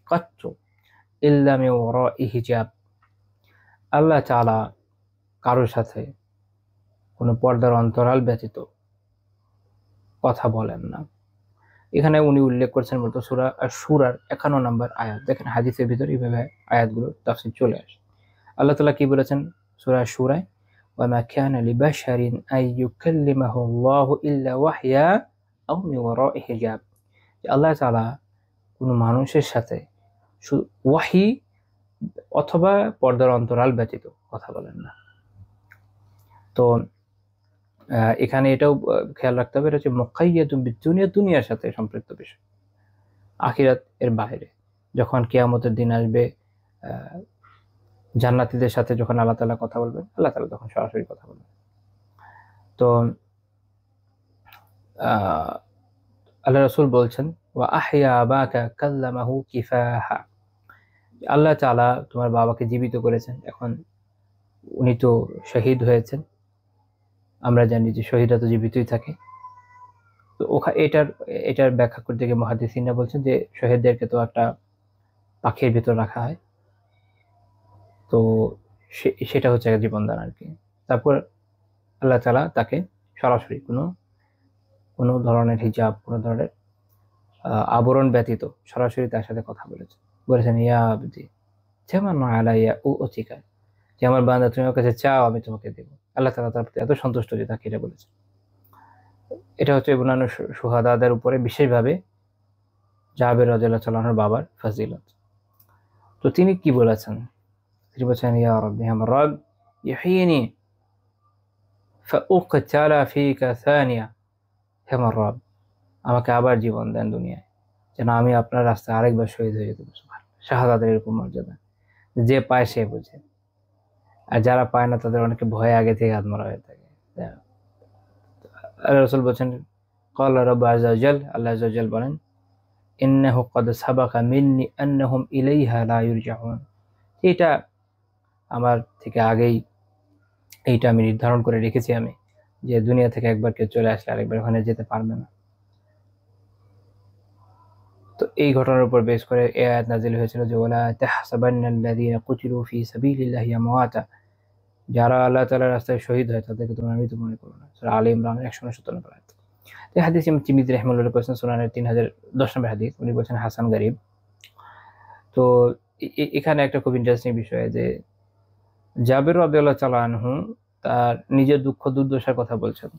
কাত্তু ইল্লা মিন ওয়ারাই হিজাব, আল্লাহ তাআলা কারোর সাথে কোনো পর্দার অন্তরাল ব্যতীত কথা বলেন না। এখানে উনি উল্লেখ করছেন মূলত সূরা আশ-শূরার 51 নম্বর আয়াত। দেখেন হাদিসের ভিতরে এইভাবে আয়াতগুলোর তাফসীর চলে আসে। আল্লাহ তাআলা কি বলেছেন সূরা আশ-শূরায়, ওয়া মা কানা লিবাশারিন আন ইউকাল্লিমাহু আল্লাহু ইল্লা ওয়াহইয়া আও মিন ওয়ারাই হিজাব, আল্লাহ তাআলা কোনো মানুষের সাথে ওয়াহী অথবা পর্দার অন্তরাল ব্যতীত কথা বলেন না। তো এখানে এটাও খেয়াল রাখতে হবে, এটা হচ্ছে মুকাইয়াদুন বিদ-দুনিয়া, দুনিয়ার সাথে সম্পৃক্ত বিষয়। আখিরাত এর বাইরে যখন কিয়ামতের দিন আসবে, জান্নাতীদের সাথে যখন আল্লাহ তাআলা কথা বলবেন, আল্লাহ তাআলা তখন সরাসরি কথা বলবেন। তো আল্লাহ রাসূল বলছেন, ওয়া আহইয়া আবাকা কাল্লামাহু কিফাহা, আল্লাহ তাআলা তোমার বাবাকে জীবিত করেছেন। এখন উনি তো শহীদ হয়েছেন, আমরা জানি যে শহীদরা তো জীবিতই থাকে। তো এটার ব্যাখ্যা করতে গিয়ে মুহাদ্দিসিনরা বলছেন যে শহীদদেরকে তো একটা পাখির ভিতর রাখা হয়, তো সেটা হচ্ছে একটা জীবনদান আর কি। তারপর আল্লাহ তাআলা তাকে সরাসরি কোনো ধরনের হিজাব, কোনো ধরনের আবরণ ব্যতীত সরাসরি তার সাথে কথা বলেছেন, ইয়া আবদি জামান আলাইয়া উতিকা, যে আমার বান্দা তুমি আমার কাছে চাও আমি তোমাকে দেব। আল্লাহ তাআলা তার প্রতি এত সন্তুষ্ট যে তাকে এটা বলেছে। এটা হচ্ছে অন্যান্য শুহাদাদের উপরে বিশেষভাবে জাবের রাদিয়াল্লাহু তাআলা আনহুর বাবার ফজিলত। তো তিনি কি বলেছেন? তিনি বলেছেন, ইয়া রাব্বি, আমার রব, ইহয়িনি ফাউকতালা ফিকা সানিয়া, হে আমার রব, আমাকে আবার জীবন দেন দুনিয়ায়, যেন আমি আপনার রাস্তায় আরেকবার শহীদ হয়ে যেতে পারি। শাহাদাতের এরকম মর্যাদা যে পায় সে বোঝে, আর যারা পায় না তাদের অনেকে ভয়ে আগে থেকে হাত মারা হয়ে থাকে। আল্লাহ রাসূল বলেছেন, ক্বালা রাব্বু আযজা ওয়া জাল, আল্লাহ আযজা ওয়া জাল বলেন, ইন্নাহু ক্বাদ সাবাকা মিন্নি আন্নাহুম ইলাইহা লা ইরজাউন, এটা আমার থেকে আগেই এইটা আমি নির্ধারণ করে রেখেছি আমি, যে দুনিয়া থেকে একবার কেউ চলে আসলে আরেকবার ওখানে যেতে পারবে না। তো এই ঘটনার উপর বেস করে এই আয়াত নাযিল হয়েছিল যে, ওয়ালা তাহসাবান্নাল্লাযীনা কুতিলু ফি সাবিলিল্লাহি আমওয়াতা, যারা আল্লাহ তাআলার রাস্তায় শহীদ হয় তাদেরকে তোমরা মৃত মনে করো না। সূরা আলে ইমরান 169 নম্বর আয়াত। এই হাদিস ইমাম তিরমিজি রাহিমাহুল্লাহ করেছেন সুনানের 3010 নম্বর হাদিস, উনি বলেছেন হাসান গরীব। তো এখানে একটা খুব ইন্টারেস্টিং বিষয় যে জাবের রাদিয়াল্লাহু তাআলা আনহু তার নিজের দুঃখ দুর্দশার কথা বলছেন।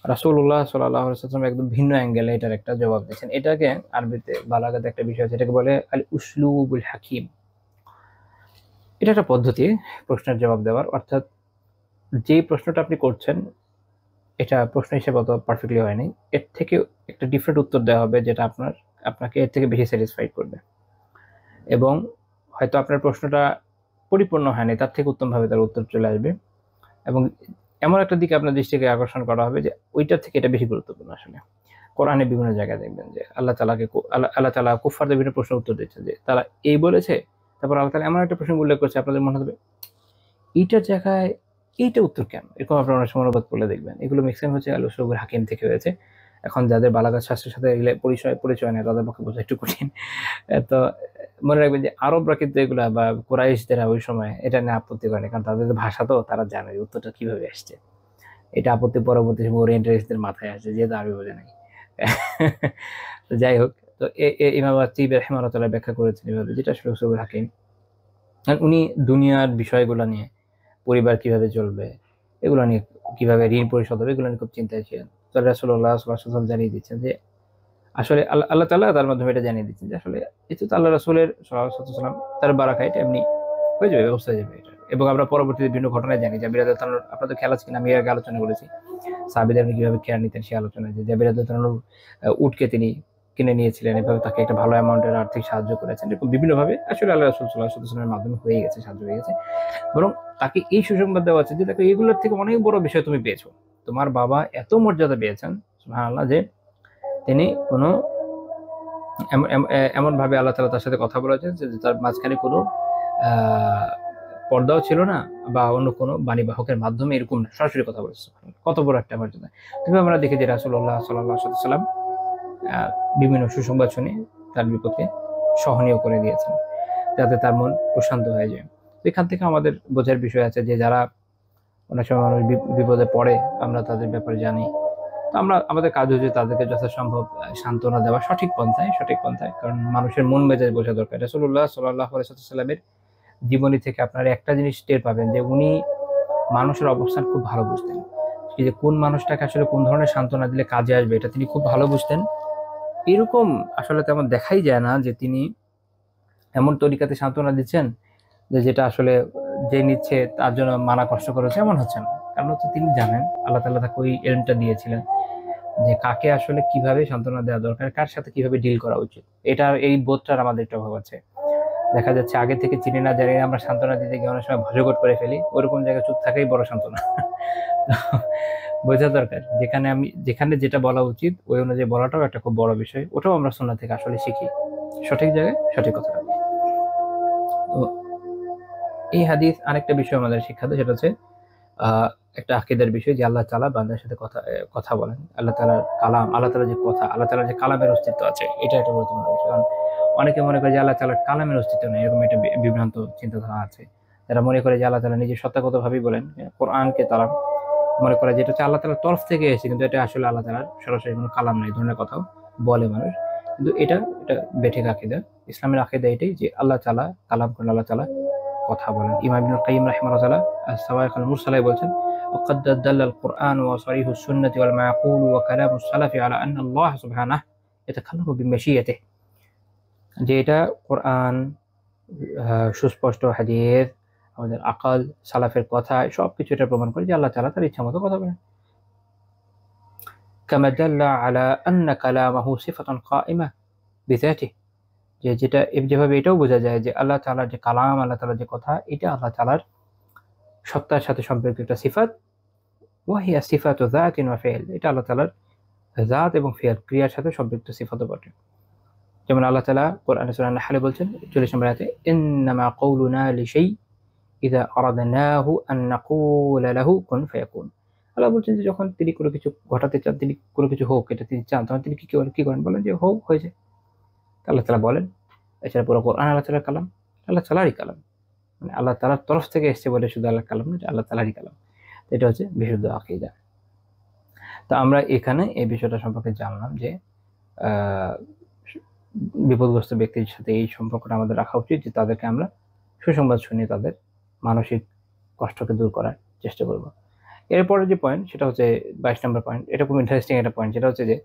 রাসূলুল্লাহ সাল্লাল্লাহু আলাইহি ওয়াসাল্লাম একদম ভিন্ন অ্যাঙ্গেলে এটার একটা জবাব দিয়েছেন। এটাকে আরবিতে বালাগাতে একটা বিষয় আছে, এটাকে বলে আল উসলুবুল হাকিম। এটা একটা পদ্ধতি প্রশ্নের জবাব দেওয়ার, অর্থাৎ যে প্রশ্নটা আপনি করছেন এটা প্রশ্ন হিসেবে অত পারফেক্টলি হয়নি, এর থেকে একটা ডিফারেন্ট উত্তর দেওয়া হবে যেটা আপনাকে এর থেকে বেশি স্যাটিসফাইড করবে, এবং হয়তো আপনার প্রশ্নটা পরিপূর্ণ হয়নি, তার থেকে উত্তমভাবে তার উত্তর চলে আসবে, এবং এমন একটা দিকে আপনার দৃষ্টিকে আকর্ষণ করা হবে যে ওইটার থেকে এটা বেশি গুরুত্বপূর্ণ। আসলে কোরআনে বিভিন্ন জায়গায় দেখবেন যে আল্লাহ তাআলা কুফফারদের বিভিন্ন প্রশ্নের উত্তর দিচ্ছেন যে তারা এই বলেছে, তারপর আল্লাহ তাআলা এমন একটা প্রশ্ন উল্লেখ করছে আপনাদের মনে হবে এইটার জায়গায় এইটা উত্তর কেন, এরকম আপনারা অনেক সময় অনুবাদ করলে দেখবেন। এগুলো ম্যাক্সিমাম হচ্ছে আল উসলুবুল হাকিম থেকে হয়েছে। এখন যাদের বালাগাত শাস্ত্রের সাথে এগুলো পরিচয় নেই তাদের পক্ষে বোঝা একটু কঠিন। তো মনে রাখবেন যে আরবরা কিন্তু এগুলা বা কুরাইশদের ওই সময় এটা নিয়ে আপত্তি করেনি, কারণ তাদের ভাষা তো তারা জানে উত্তরটা কিভাবে আসছে। এটা আপত্তি পরবর্তী সময় ওরিয়েন্টালিস্টদের মাথায় আসছে, যেহেতু আরবি বোঝে নাই। তো যাই হোক, তো ইমাম আত-তিবি রাহিমাহুল্লাহ ব্যাখ্যা করেছেন এভাবে, যেটা আসলে উসলুবুল হাকিম। কারণ উনি দুনিয়ার বিষয়গুলো নিয়ে, পরিবার কিভাবে চলবে, এগুলো নিয়ে, কিভাবে ঋণ পরিশোধ হবে, এগুলো নিয়ে খুব চিন্তায় ছিলেন। তো রাসূলুল্লাহ সাল্লাল্লাহু আলাইহি ওয়াসাল্লাম জানিয়ে দিচ্ছেন যে আসলে আল্লাহ তাআলা তার মাধ্যমে এটা জানিয়ে দিচ্ছেন যে আসলে এটা তো আল্লাহ রাসূলের সাল্লাল্লাহু আলাইহি ওয়াসাল্লাম তার বারাকা, এটা এমনি হয়ে যাবে, ব্যবস্থা হয়ে যাবে এটা। এবং আমরা পরবর্তীতে বিভিন্ন ঘটনায় জানি, জাবির রাদিয়াল্লাহু তাআলার, আপনাদের খেয়াল আছে কিনা আমি এর আগে আলোচনা করেছি সাহাবীদের কিভাবে কেয়ার নিতেন সেই আলোচনায়, যে জাবির রাদিয়াল্লাহু তাআলার উটকে তিনি কিনে নিয়েছিলেন, এভাবে তাকে একটা ভালো অ্যামাউন্টের আর্থিক সাহায্য করেছেন, এরকম বিভিন্নভাবে আসলে আল্লাহ রাসূল সাল্লাল্লাহু আলাইহি ওয়াসাল্লামের মাধ্যমে হয়ে গেছে, সাহায্য হয়ে গেছে। বরং তাকে এই সুসংবাদ দেওয়া আছে যে দেখো এগুলোর থেকে অনেক বড় বিষয় তুমি পেয়েছো, তোমার বাবা এত মর্যাদা পেয়েছেন সুবহানাল্লাহ, যে তিনি কোনো এমন ভাবে আল্লাহ তাআলা তার সাথে কথা বলেছেন যে তার মাঝখানে কোনো পর্দাও ছিল না, বা অন্য কোনো বাণী বাহকের মাধ্যমে এরকম না, সরাসরি কথা বলেছে। কত বড় একটা মর্যাদা। তবে আমরা দেখি যে রাসূলুল্লাহ সাল্লাল্লাহু আলাইহি ওয়াসাল্লাম বিভিন্ন সুসংবাদ শুনে তার বিপক্ষে সহনীয় করে দিয়েছেন, যাতে তার মন প্রশান্ত হয়ে যায়। এখান থেকে আমাদের বোঝার বিষয় আছে যে যারা অনেক সময় মানুষ বিপদে পড়ে, আমরা তাদের ব্যাপারে জানি, তো আমাদের কাজ হচ্ছে তাদেরকে যথাসম্ভব সান্ত্বনা দেওয়া সঠিক পন্থায়, কারণ মানুষের মন মেজাজ বোঝা দরকার। রাসূলুল্লাহ সাল্লাল্লাহু আলাইহি ওয়াসাল্লামের জীবনী থেকে আপনারা একটা জিনিস টের পাবেন যে উনি মানুষের অবস্থান খুব ভালো বুঝতেন, যে কোন মানুষটাকে আসলে কোন ধরনের সান্ত্বনা দিলে কাজে আসবে এটা তিনি খুব ভালো বুঝতেন। এরকম আসলে তেমন দেখাই যায় না যে তিনি এমন তরিকাতে সান্ত্বনা দিচ্ছেন যে যেটা আসলে যে নিচ্ছে তার জন্য মানা কষ্ট করেছে, এমন হচ্ছে না। কারণ হচ্ছে তিনি জানেন, আল্লাহ তাআলা তাকে ওই এলমটা দিয়েছিলেন যে কাকে আসলে কিভাবে সান্ত্বনা দেওয়া দরকার, কার সাথে কিভাবে ডিল করা উচিত। এই বোধটার আমাদের একটা অভাব আছে। দেখা যাচ্ছে আগে থেকে চিনি না জানি না আমরা সান্ত্বনা দিতে গিয়ে অনেক সময় ভজগট করে ফেলি, ওরকম জায়গায় চুপ থাকাই বড় সান্ত্বনা। বোঝা দরকার যেখানে যেটা বলা উচিত ওই অনুযায়ী বলাটাও একটা খুব বড় বিষয়, ওটাও আমরা সুন্নাহ থেকে আসলে শিখি, সঠিক জায়গায় সঠিক কথা। তো এই হাদিস আরেকটা বিষয় আমাদের শিক্ষা দেয়, সেটা হচ্ছে একটা আকীদার বিষয়, যে আল্লাহ তাআলা বান্দার সাথে কথা বলেন, আল্লাহ তাআলার কালাম, আল্লাহ তাআলার যে কথা, আল্লাহ তাআলার যে কালামের অস্তিত্ব আছে, এটা একটা গুরুত্বপূর্ণ বিষয়। কারণ অনেকে মনে করে যে আল্লাহ তাআলার কালামের অস্তিত্ব নেই, এরকম একটা বিভ্রান্ত চিন্তাধারা আছে। যারা মনে করে যে আল্লাহ তাআলা নিজে সত্তাগতভাবেই বলেন, কোরআনকে তারা মনে করে যে এটা হচ্ছে আল্লাহ তাআলার তরফ থেকে এসেছে, কিন্তু এটা আসলে আল্লাহ তাআলার সরাসরি কোনো কালাম নাই, ধরনের কথাও বলে মানুষ। কিন্তু এটা বেঠিক আকীদা। ইসলামের আকীদা এটাই যে আল্লাহ তাআলা কালাম করেন, আল্লাহ তাআলা কথা বলেন। ইমাম ইবনুল কাইয়্যিম রাহিমাহুল্লাহ তাআলা আস-সাওয়াইকুল মুরসালায় বলছেন وقد دل القرآن وصريح السنة والمعقول وكلام السلف على أن الله سبحانه يتكلم بمشيئته, যে এটা কোরআন, সুস্পষ্ট হাদিস, আমাদের আকল, সালাফের কথা, সবকিছু এটা প্রমাণ করে যে আল্লাহ তাআলা তার ইচ্ছা মতো কথা বলেন। كما دل على أن كلامه صفة قائمة بذاته, যেভাবে এটাও বোঝা যায় যে আল্লাহ তাআলার যে কালাম, আল্লাহ তাআলার যে কথা, এটা আল্লাহ তাআলার সত্তার সাথে সম্পর্কিত একটা সিফাত, ওয়াহিয়া সিফাতু যাতিন ওয়া ফি'ল, এটা আল্লাহ তাআলার জাত এবং ফি'ল, ক্রিয়ার সাথে সম্পৃক্ত সিফাতও বটে। যেমন আল্লাহ তাআলা কোরআনে সূরা আন-নাহলে বলছেন 40 নম্বর আয়াতে, ইন্নামা কাওলুনা লিশাই ইযা আরাদনাহু আন নাকুলা লাহু কুন ফায়াকুন। আল্লাহ বলছেন যে যখন তিনি কোনো কিছু ঘটাতে চান, তিনি কোনো কিছু হোক এটা তিনি চান, তখন তিনি কি করেন, বলেন যে হোক, হয়ে যায়। আল্লাহ তাআলা বলেন। এছাড়া পুরো কোরআন আল্লাহ তাআলার কালাম, আল্লাহ তাআলারই কালাম, মানে আল্লাহ তাআলার তরফ থেকে এসেছে বলে শুধু আল্লাহর কালাম না, আল্লাহ তাআলারই কালাম। এটা হচ্ছে বিশুদ্ধ আকীদা। তো আমরা এখানে এই বিষয়টা সম্পর্কে জানলাম যে বিপদগ্রস্ত ব্যক্তির সাথে এই সম্পর্কটা আমাদের রাখা উচিত, যে তাদেরকে আমরা সুসংবাদ শুনিয়ে তাদের মানসিক কষ্টকে দূর করার চেষ্টা করব। এরপরে যে পয়েন্ট সেটা হচ্ছে 22 নম্বর পয়েন্ট, এটা খুব ইন্টারেস্টিং একটা পয়েন্ট, সেটা হচ্ছে যে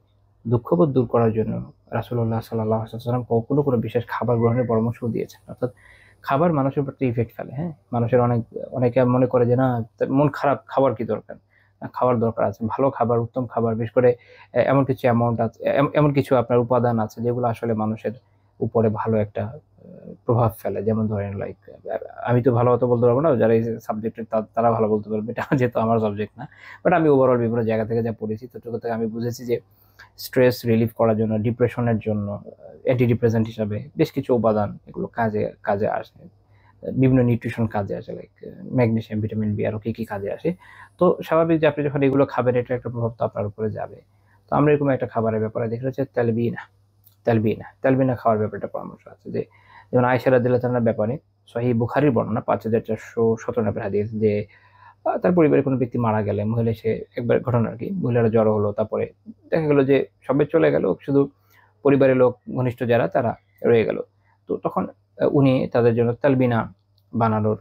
দুঃখবোধ দূর করার জন্য রাসূলুল্লাহ সাল্লাল্লাহু আলাইহি ওয়াসাল্লাম কখনো কোনো বিশেষ খাবার গ্রহণের পরামর্শ দিয়েছেন। অর্থাৎ খাবার মানুষের প্রতি ইফেক্ট ফেলে, হ্যাঁ, মানুষের অনেকে মনে করে যে না, তার মন খারাপ, খাবার কি দরকার, খাওয়ার দরকার আছে, ভালো খাবার, উত্তম খাবার, বিশেষ করে এমন কিছু অ্যামাউন্ট আছে, এমন কিছু আপনার উপাদান আছে যেগুলো আসলে মানুষের উপরে ভালো একটা প্রভাব ফেলে। যেমন ধরেন লাইক, আমি তো ভালো মতো বলতে পারবো না, যারা এই সাবজেক্টের তারা ভালো বলতে পারবে, এটা যেহেতু আমার সাবজেক্ট না, বাট আমি ওভারঅল বিভিন্ন জায়গা থেকে যা পড়েছি ততটুকু থেকে আমি বুঝেছি যে স্ট্রেস রিলিফ করার জন্য, ডিপ্রেশনের জন্য অ্যান্টি ডিপ্রেসেন্ট হিসাবে বেশ কিছু উপাদান এগুলো কাজে কাজে আসে, বিভিন্ন নিউট্রিশন কাজে আসে, লাইক ম্যাগনেসিয়াম, ভিটামিন বি, আরও কি কি কাজে আসে। তো স্বাভাবিক যে আপনি যখন এগুলো খাবেন, এটা একটা প্রভাব তো আপনার উপরে যাবে। তো আমরা এরকম একটা খাবারের ব্যাপারে দেখে হচ্ছে তেলবিনা, তেলবিনা খাওয়ার ব্যাপারটা পরামর্শ আছে। যে যেমন আয়েশা রাদিয়াল্লাহু তাআলার ব্যাপারে সহিহ বুখারীর বর্ণনা 5417 নম্বর হাদিস, যে তার পরিবারে কোনো ব্যক্তি মারা গেলে, মহিলা সে একবার ঘটনা আর কি, মহিলারা জ্বর হলো, তারপরে দেখা গেল যে সবাই চলে গেল, শুধু পরিবারের লোক ঘনিষ্ঠ যারা তারা রয়ে গেল। তো তখন উনি তাদের জন্য তালবিনা বানানোর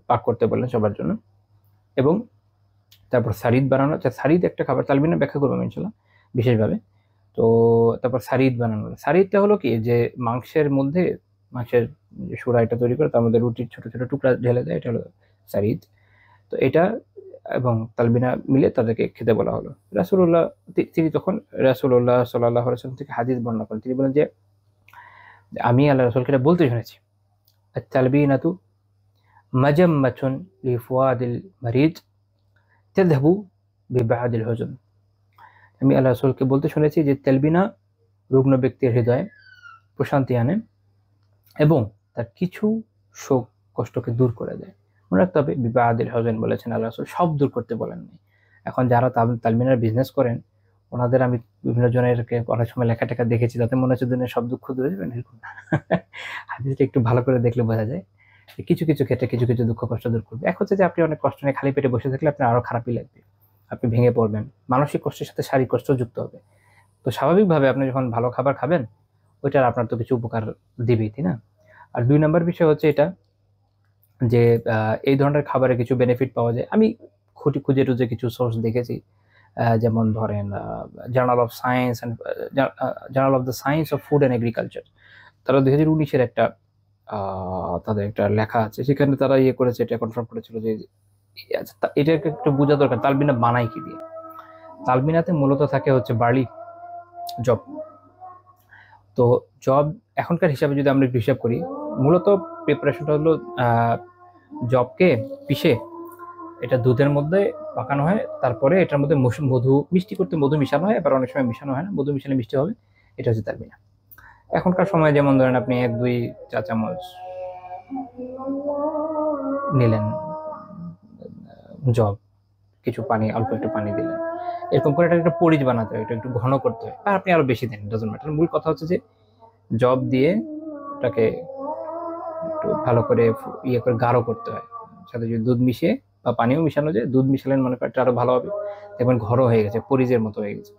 পাক করতে বললেন সবার জন্য, এবং তারপর সারিদ বানানো, আচ্ছা সারিদ একটা খাবার, তালবিনা ব্যাখ্যা করবো ইনশাল্লাহ বিশেষভাবে। তো তারপর সারিদ বানানো, সারিদটা হলো কি, যে মাংসের যে সুরা এটা তৈরি করে তার মধ্যে রুটির ছোট ছোট টুকরা ঢেলে দেয়, এটা হলো সারিদ। তো এটা এবং তালবিনা মিলে তাদেরকে খেতে বলা হলো। রাসূলুল্লাহ তিনি তখন রাসূলুল্লাহ সাল্লাল্লাহু আলাইহি ওয়াসাল্লাম থেকে হাদিস বর্ণনা করেন, তিনি বলেন যে আমি আল্লাহ রাসূলকে এটা বলতে শুনেছি, আত-তালবিনাতু মাজাম্মাতুন লিফুয়াদিল মারিদ তাযহাবু বিবাদিল হুজন। আমি আল্লাহ রাসূলকে বলতে শুনেছি যে তেলবিনা রুগ্ন ব্যক্তির হৃদয়ে প্রশান্তি আনে এবং তার কিছু শোক কষ্টকে দূর করে দেয়। মনে রাখতে হবে, বিবাদিল হুজন বলেছেন আল্লাহ রাসূল, সব দূর করতে বলেননি। এখন যারা তালবিনার বিজনেস করেন, ওনাদের আমি বিভিন্ন জনেরকে অনেক সময় লেখা টেখা দেখেছি, তাতে মনে হচ্ছে দুনিয়ার সব দুঃখ দূর হয়ে যাবে, এরকম না। হাদিসটা একটু ভালো করে দেখলে বোঝা যায় কিছু কিছু ক্ষেত্রে কিছু কিছু দুঃখ কষ্ট দূর করবে। এক হচ্ছে যে আপনি অনেক কষ্ট নিয়ে খালি পেটে বসে থাকলে আপনার আরো খারাপই লাগবে, আপনি ভেঙে পড়বেন, মানসিক কষ্টের সাথে শারীরিক কষ্ট যুক্ত হবে। তো স্বাভাবিকভাবে আপনি যখন ভালো খাবার খাবেন, ওইটার আপনার তো কিছু উপকার দিবেই, তাই না? আর 2 নম্বর বিষয় হচ্ছে এটা, যে এই ধরনের খাবারে কিছু বেনিফিট পাওয়া যায়। আমি খুঁজে টুজে কিছু সোর্স দেখেছি, যেমন ধরেন journal of science and journal of the science of food and agriculture, তারা 2019-এর একটা তাদের একটা লেখা আছে, সেখানে তারা করেছে, এটা কনফার্ম করেছিল যে এটাকে একটু বোঝা দরকার তালবিনা বানাই কি দিয়ে। তালবিনাতে মূলত থাকে হচ্ছে বার্লি, জব। তো জব এখনকার হিসাবে যদি আমরা একটু হিসাব করি, মূলত প্রিপারেশনটা হলো জবকে পিষে এটা দুধের মধ্যে পাকানো হয়, তারপরে এটার মধ্যে মধু মিষ্টি করতে মধু মিশানো হয়, আবার অনেক সময় মিশানো হয় না, মধু মিশালে মিষ্টি হবে, এটা হচ্ছে তালবিনা। এখনকার সময় যেমন ধরেন আপনি 1-2 চা চামচ নিলেন জব, কিছু পানি, অল্প একটু পানি দিলেন, এরকম করে এটা একটা পরিচ বানাতে হয়, এটা একটু ঘন করতে হয়, আর আপনি আরো বেশি দেন, ডাজন্ট ম্যাটার। মূল কথা হচ্ছে যে জব দিয়ে ওটাকে একটু ভালো করে করে গাঢ় করতে হয়, সাথে যদি দুধ মিশিয়ে বা পানিও মিশানো যায়, দুধ মিশালেন মনে করেন আরো ভালো হবে, দেখবেন ঘন হয়ে গেছে, পরিচের মতো হয়ে গেছে।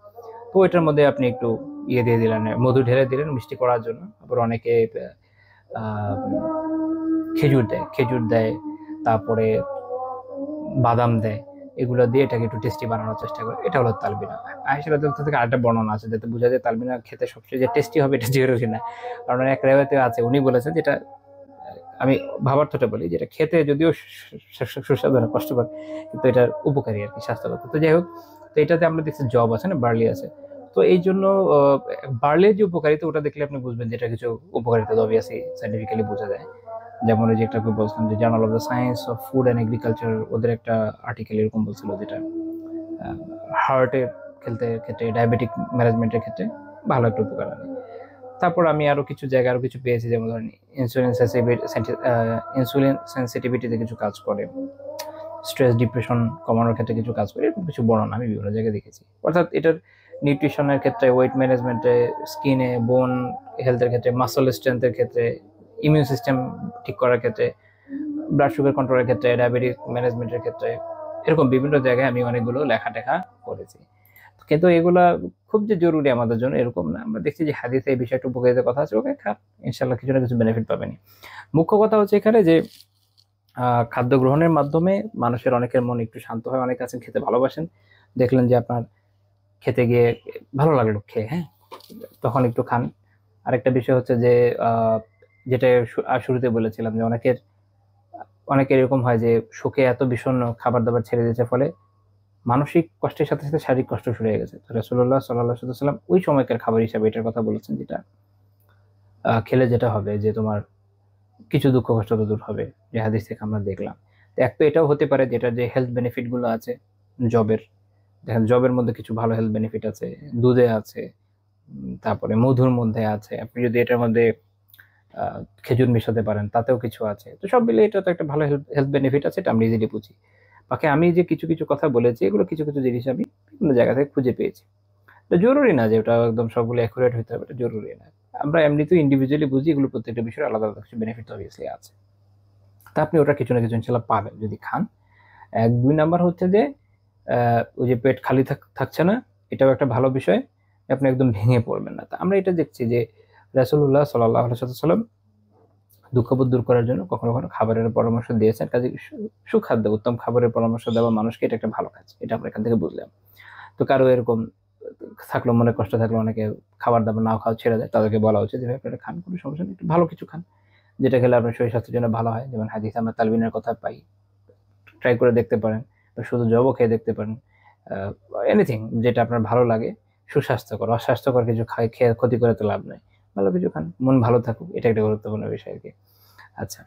তো এটার মধ্যে আপনি একটু দিয়ে দিলেন, মধু ঢেলে দিলেন মিষ্টি করার জন্য। আবার অনেকে খেজুর দেয়, তারপরে বাদাম দেয়, এগুলো দিয়ে এটাকে একটু টেস্টি বানানোর চেষ্টা করে, এটা হলো তালবিনা। আয়েশা রাদিয়াল্লাহু থেকে আরেকটা বর্ণনা আছে যাতে বোঝা যায় তালবিনা খেতে সবচেয়ে যে টেস্টি হবে এটা জরুরি না। কারণ এক রেওয়ায়েতে আছে, উনি বলেছেন যেটা আমি ভাবার্থটা বলি, যেটা খেতে যদিও সুস্বাদু না, কষ্টকর, কিন্তু এটার উপকারী আর কি, স্বাস্থ্যগত। তো যাই হোক, তো এটাতে আমরা দেখছি জব আছে না, বার্লি আছে। তো এই জন্য বার্লির যে উপকারিতা, ওটা দেখলে আপনি বুঝবেন যে এটা কিছু উপকারিতা তো অবভিয়াসলি সাইন্টিফিক্যালি বোঝা যায়। যেমন ওই যে একটা বলছিলাম যে journal of the science of food and agriculture, ওদের একটা আর্টিকেল এরকম বলছিল, যেটা হার্টের ক্ষেত্রে, ডায়াবেটিক ম্যানেজমেন্টের ক্ষেত্রে ভালো একটা উপকার আনে। তারপর আমি আরো কিছু জায়গায় আরো কিছু পেয়েছি, যেমন ধরেন ইনসুলিন সেন্সিটিভিটিতে কিছু কাজ করে, স্ট্রেস ডিপ্রেশন কমানোর ক্ষেত্রে কিছু কাজ করে, এরকম কিছু বর্ণনা আমি বিভিন্ন জায়গায় দেখেছি। অর্থাৎ এটার নিউট্রিশনের ক্ষেত্রে, ওয়েট ম্যানেজমেন্টে, স্কিনে, বোন হেলথের ক্ষেত্রে, মাসল স্ট্রেংথের ক্ষেত্রে, ইমিউন সিস্টেম ঠিক করার ক্ষেত্রে, ব্লাড সুগার কন্ট্রোলের ক্ষেত্রে, ডায়াবেটিস ম্যানেজমেন্টের ক্ষেত্রে, এরকম বিভিন্ন জায়গায় আমি অনেকগুলো লেখা করেছি। কিন্তু এগুলা খুব যে জরুরি আমাদের জন্য এরকম না। আমরা দেখছি যে হাদিসে এই বিষয়টা উপকারিতার কথা আছে, ওকে খান, ইনশাল্লাহ কিছু না কিছু বেনিফিট পাবেনি। মুখ্য কথা হচ্ছে এখানে যে খাদ্য গ্রহণের মাধ্যমে মানুষের অনেকের মন একটু শান্ত হয়, অনেকে আছেন খেতে ভালোবাসেন, দেখলেন যে আপনার খেতে গিয়ে ভালো লাগলো খেয়ে, হ্যাঁ, তখন একটু খান। আরেকটা বিষয় হচ্ছে যে আহ, যেটা শুরুতে বলেছিলাম যে অনেকের এরকম হয় যে শোকে এত বিষণ্ণ খাবার দাবার ছেড়ে দিয়েছে, ফলে মানসিক কষ্টের সাথে সাথে শারীরিক কষ্ট শুরু হয়ে গেছে। তো রাসূলুল্লাহ সাল্লাল্লাহু আলাইহি ওয়াসাল্লাম ওই সময়কার খাবার হিসাবে এটার কথা বলেছেন, যেটা খেলে যেটা হবে যে তোমার কিছু দুঃখ কষ্ট তো দূর হবে, যে হাদিস থেকে আমরা দেখলাম। তো এক তো এটাও হতে পারে যেটা যে হেলথ বেনিফিট গুলো আছে জবের, দেখেন জবের মধ্যে কিছু ভালো হেলথ বেনিফিট আছে, দুধে আছে, তারপরে মধুর মধ্যে আছে, আপনি যদি এটার মধ্যে খেজুর মেশাতে পারেন তাতেও কিছু আছে। তো সব মিলে এটা তো একটা ভালো হেলথ বেনিফিট আছে, এটা আমরা ইজিলি বুঝি। বাকি আমি যে কিছু কিছু কথা বলেছি এগুলো কিছু কিছু জিনিস আমি বিভিন্ন জায়গা থেকে খুঁজে পেয়েছি। তো জরুরি না যে ওটা একদম সবগুলো অ্যাকুরেট হতে হবে, এটা জরুরি না। আমরা এমনিতেও ইন্ডিভিজুয়ালি বুঝি, এগুলো প্রত্যেকটা বিষয়ের আলাদা আলাদা কিছু বেনিফিট অবভিয়াসলি আছে। তা আপনি ওটা কিছু না কিছু ইনশাল্লাহ পাবেন যদি খান। এক দুই নাম্বার হচ্ছে যে ওই যে পেট খালি থাকছে না, এটাও একটা ভালো বিষয়, আপনি একদম ভেঙে পড়বেন না। তা আমরা এটা দেখছি যে রাসূলুল্লাহ সাল্লাল্লাহু আলাইহি ওয়াসাল্লাম দুঃখবোধ দূর করার জন্য কখনো কখনো খাবারের পরামর্শ দিয়েছেন। কাজে সুখাদ্য উত্তম খাবারের পরামর্শ দেওয়া মানুষকে এটা একটা ভালো কাজ, এটা আমরা এখান থেকে বুঝলাম। তো কারো এরকম থাকলো, মনে কষ্ট থাকলো, অনেকে খাবার দাবার নাও খাওয়া ছেড়ে দেয়, তাদেরকে বলা উচিত যে ভাই আপনারা খান, কোনো সমস্যা নেই, একটু ভালো কিছু খান, যেটা খেলে আপনার শরীর স্বাস্থ্যের জন্য ভালো হয়। যেমন হাদিসে আমরা তালবিনের কথা পাই, ট্রাই করে দেখতে পারেন, বা শুধু জবও খেয়ে দেখতে পারেন, এনিথিং যেটা আপনার ভালো লাগে, সুস্বাস্থ্যকর। অস্বাস্থ্যকর কিছু খেয়ে ক্ষতি করে তো লাভ নাই, ভালো কিছু খান, মন ভালো থাকুক, এটা একটা গুরুত্বপূর্ণ বিষয় আর কি। আচ্ছা,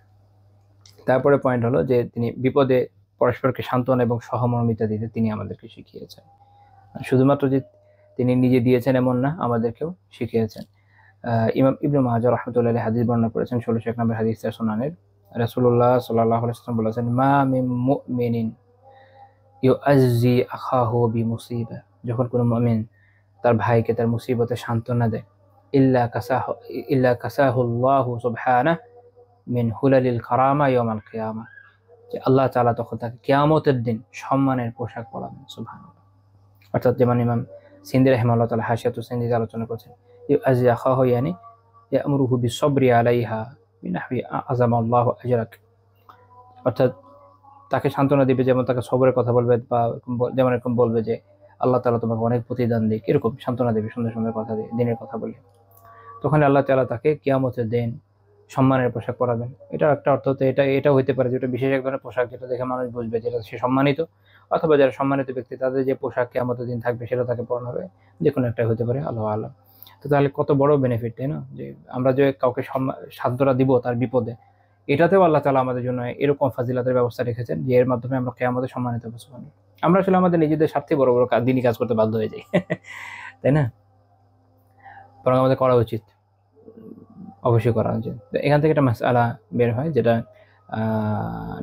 তারপরে পয়েন্ট হলো যে তিনি বিপদে পরস্পরকে সান্ত্বনা এবং সহমর্মিতা দিতে তিনি আমাদেরকে শিখিয়েছেন। শুধুমাত্র যে তিনি নিজে দিয়েছেন এমন না, আমাদেরকেও শিখিয়েছেন। ইমাম ইবনে মাজাহ রাহমাতুল্লাহি আলাইহি হাদিস বর্ণনা করেছেন 1601 নম্বর হাদিস সুনানের। রাসূলুল্লাহ সাল্লাল্লাহু আলাইহি ওয়াসাল্লাম বলেছেন, মা মিন মুমিনিন ইউআজ্জি আখাহু বিমুসিবা, যখন কোনো মুমিন তার ভাইকে তার মুসিবতে সান্ত্বনা দেয়, ইল্লা কাসাহুল্লাহু সুবহানাহু মিন হুলালিল কারামা ইয়াউমাল কিয়ামা, যে আল্লাহ তাআলা তখন তাকে কিয়ামতের দিন সম্মানের পোশাক পরাবেন। সুবহানাল্লাহ। অর্থাৎ যেমন ইমাম সিন্দি রাহিমাহুল্লাহ তাআলা হাশিয়াতুস সিন্দিতে আলোচনা করেছেন, ইউআজ্জি আখাহু ইয়ানি ইয়ামুরুহু বিসসবরি আলাইহা বিনাহবি আযামাল্লাহু আজরাক, অর্থাৎ তাকে সান্ত্বনা দিবে, যেমন তাকে সবরের কথা বলবে, বা যেমন এরকম বলবে যে আল্লাহ তাআলা তোমাকে অনেক প্রতিদান দিক, এরকম সান্ত্বনা দেবে সুন্দর সুন্দর কথা দিয়ে, দিনের কথা বলে। তখন আল্লাহ তাআলা তাকে কিয়ামতের দিন সম্মানের পোশাক পরাবেন। এটা একটা অর্থ হতে এটা হইতে পারে যেটা বিশেষ এক ধরনের পোশাক, যেটা দেখে মানুষ বুঝবে যেটা সে সম্মানিত, অথবা যারা সম্মানিত ব্যক্তি তাদের যে পোশাক কিয়ামতের দিন থাকবে সেটা তাকে পরানো হবে, যে কোনো একটা হতে পারে, আল্লাহ আল্লাহ। তো তাহলে কত বড় বেনিফিট, তাই না? যে আমরা যে কাউকে সান্ত্বনা দিব তার বিপদে, এটাতেও আল্লাহ তাআলা আমাদের জন্য এরকম ফাজিলাতের ব্যবস্থা রেখেছেন যে এর মাধ্যমে আমরা কিয়ামতে সম্মানিত হবো। সুবহানাল্লাহ। আমরা আসলে আমাদের নিজেদের স্বার্থে বড় বড় দিনই কাজ করতে বাধ্য হয়ে যাই তাই না? বরং আমাদের করা উচিত, অবশ্যই করা উচিত। তো এখান থেকে একটা মাসআলা বের হয়, যেটা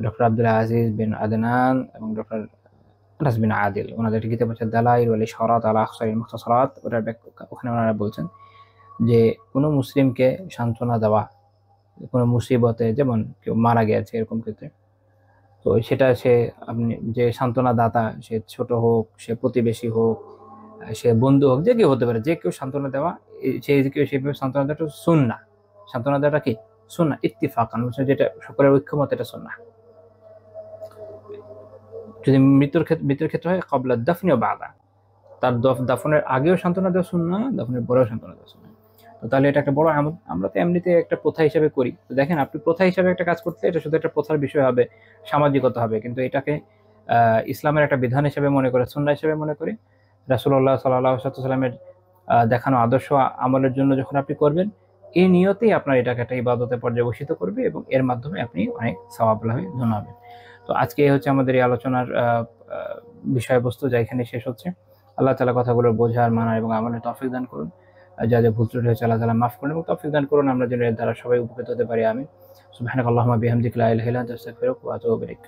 ডক্টর আব্দুল আজিজ বিন আদনান এবং ডক্টর আনাস বিন আদিল ওনাদের একটা কিতাব আছে দালাইল ওয়াল ইশারাত আলা আখসারিল মুখতাসারাত, ওখানে ওনারা বলছেন যে কোনো মুসলিমকে সান্ত্বনা দেওয়া কোনো মুসিবতে, যেমন কেউ মারা গেছে এরকম ক্ষেত্রে, তো সেটা সে আপনি যে সান্ত্বনা দাতা, সে ছোট হোক, সে প্রতিবেশী হোক, সে বন্ধু হোক, যে কেউ হতে পারে, যে কেউ সান্ত্বনা দেওয়া, সে কেউ সেইভাবে সান্ত্বনা দেওয়াটা সুন্নাহ। সান্ত্বনা দেওয়াটা কি সুন্নাহ ইত্তিফাকান, যেটা সকলের ঐক্যমত, এটা সুন্নাহ। যদি মৃত্যুর ক্ষেত্রে হয় ক্বাবলা দাফনি ওয়া বা'দা, তার দাফনের আগেও সান্ত্বনা দেওয়া সুন্নাহ, দাফনের পরেও সান্ত্বনা দেওয়া সুন্নাহ। তো তাহলে এটা একটা বড় আমল, আমরা তো এমনিতে একটা প্রথা হিসেবে করি। তো দেখেন, আপনি প্রথা হিসেবে একটা কাজ করতে, এটা শুধু একটা প্রথার বিষয় হবে, সামাজিকতা হবে, কিন্তু এটাকে ইসলামের একটা বিধান হিসেবে মনে করে, সুন্নাহ হিসেবে মনে করে, রাসূলুল্লাহ সাল্লাল্লাহু আলাইহি ওয়াসাল্লামের দেখানো আদর্শ আমলের জন্য যখন আপনি করবেন, এই নিয়তেই আপনার এটাকে একটা ইবাদতে পর্যবসিত করবে এবং এর মাধ্যমে আপনি অনেক সওয়াব লাভে ধন্য হবেন। তো আজকে এই হচ্ছে আমাদের এই আলোচনার বিষয়বস্তু, যা এখানে শেষ হচ্ছে। আল্লাহ তাআলা কথাগুলো বোঝার, মানার এবং আমলের তৌফিক দান করুন। যা যা ভুল ত্রুটি হয়েছে আল্লাহ তাআলা মাফ করুন এবং তৌফিক দান করুন, আমরা যেন এর দ্বারা সবাই উপকৃত হতে পারি। আমিন। সুবহানাকাল্লাহুম্মা বিহামদিকা লা ইলাহা ইল্লা আনতা আস্তাগফিরুকা ওয়া আতুবু ইলাইক।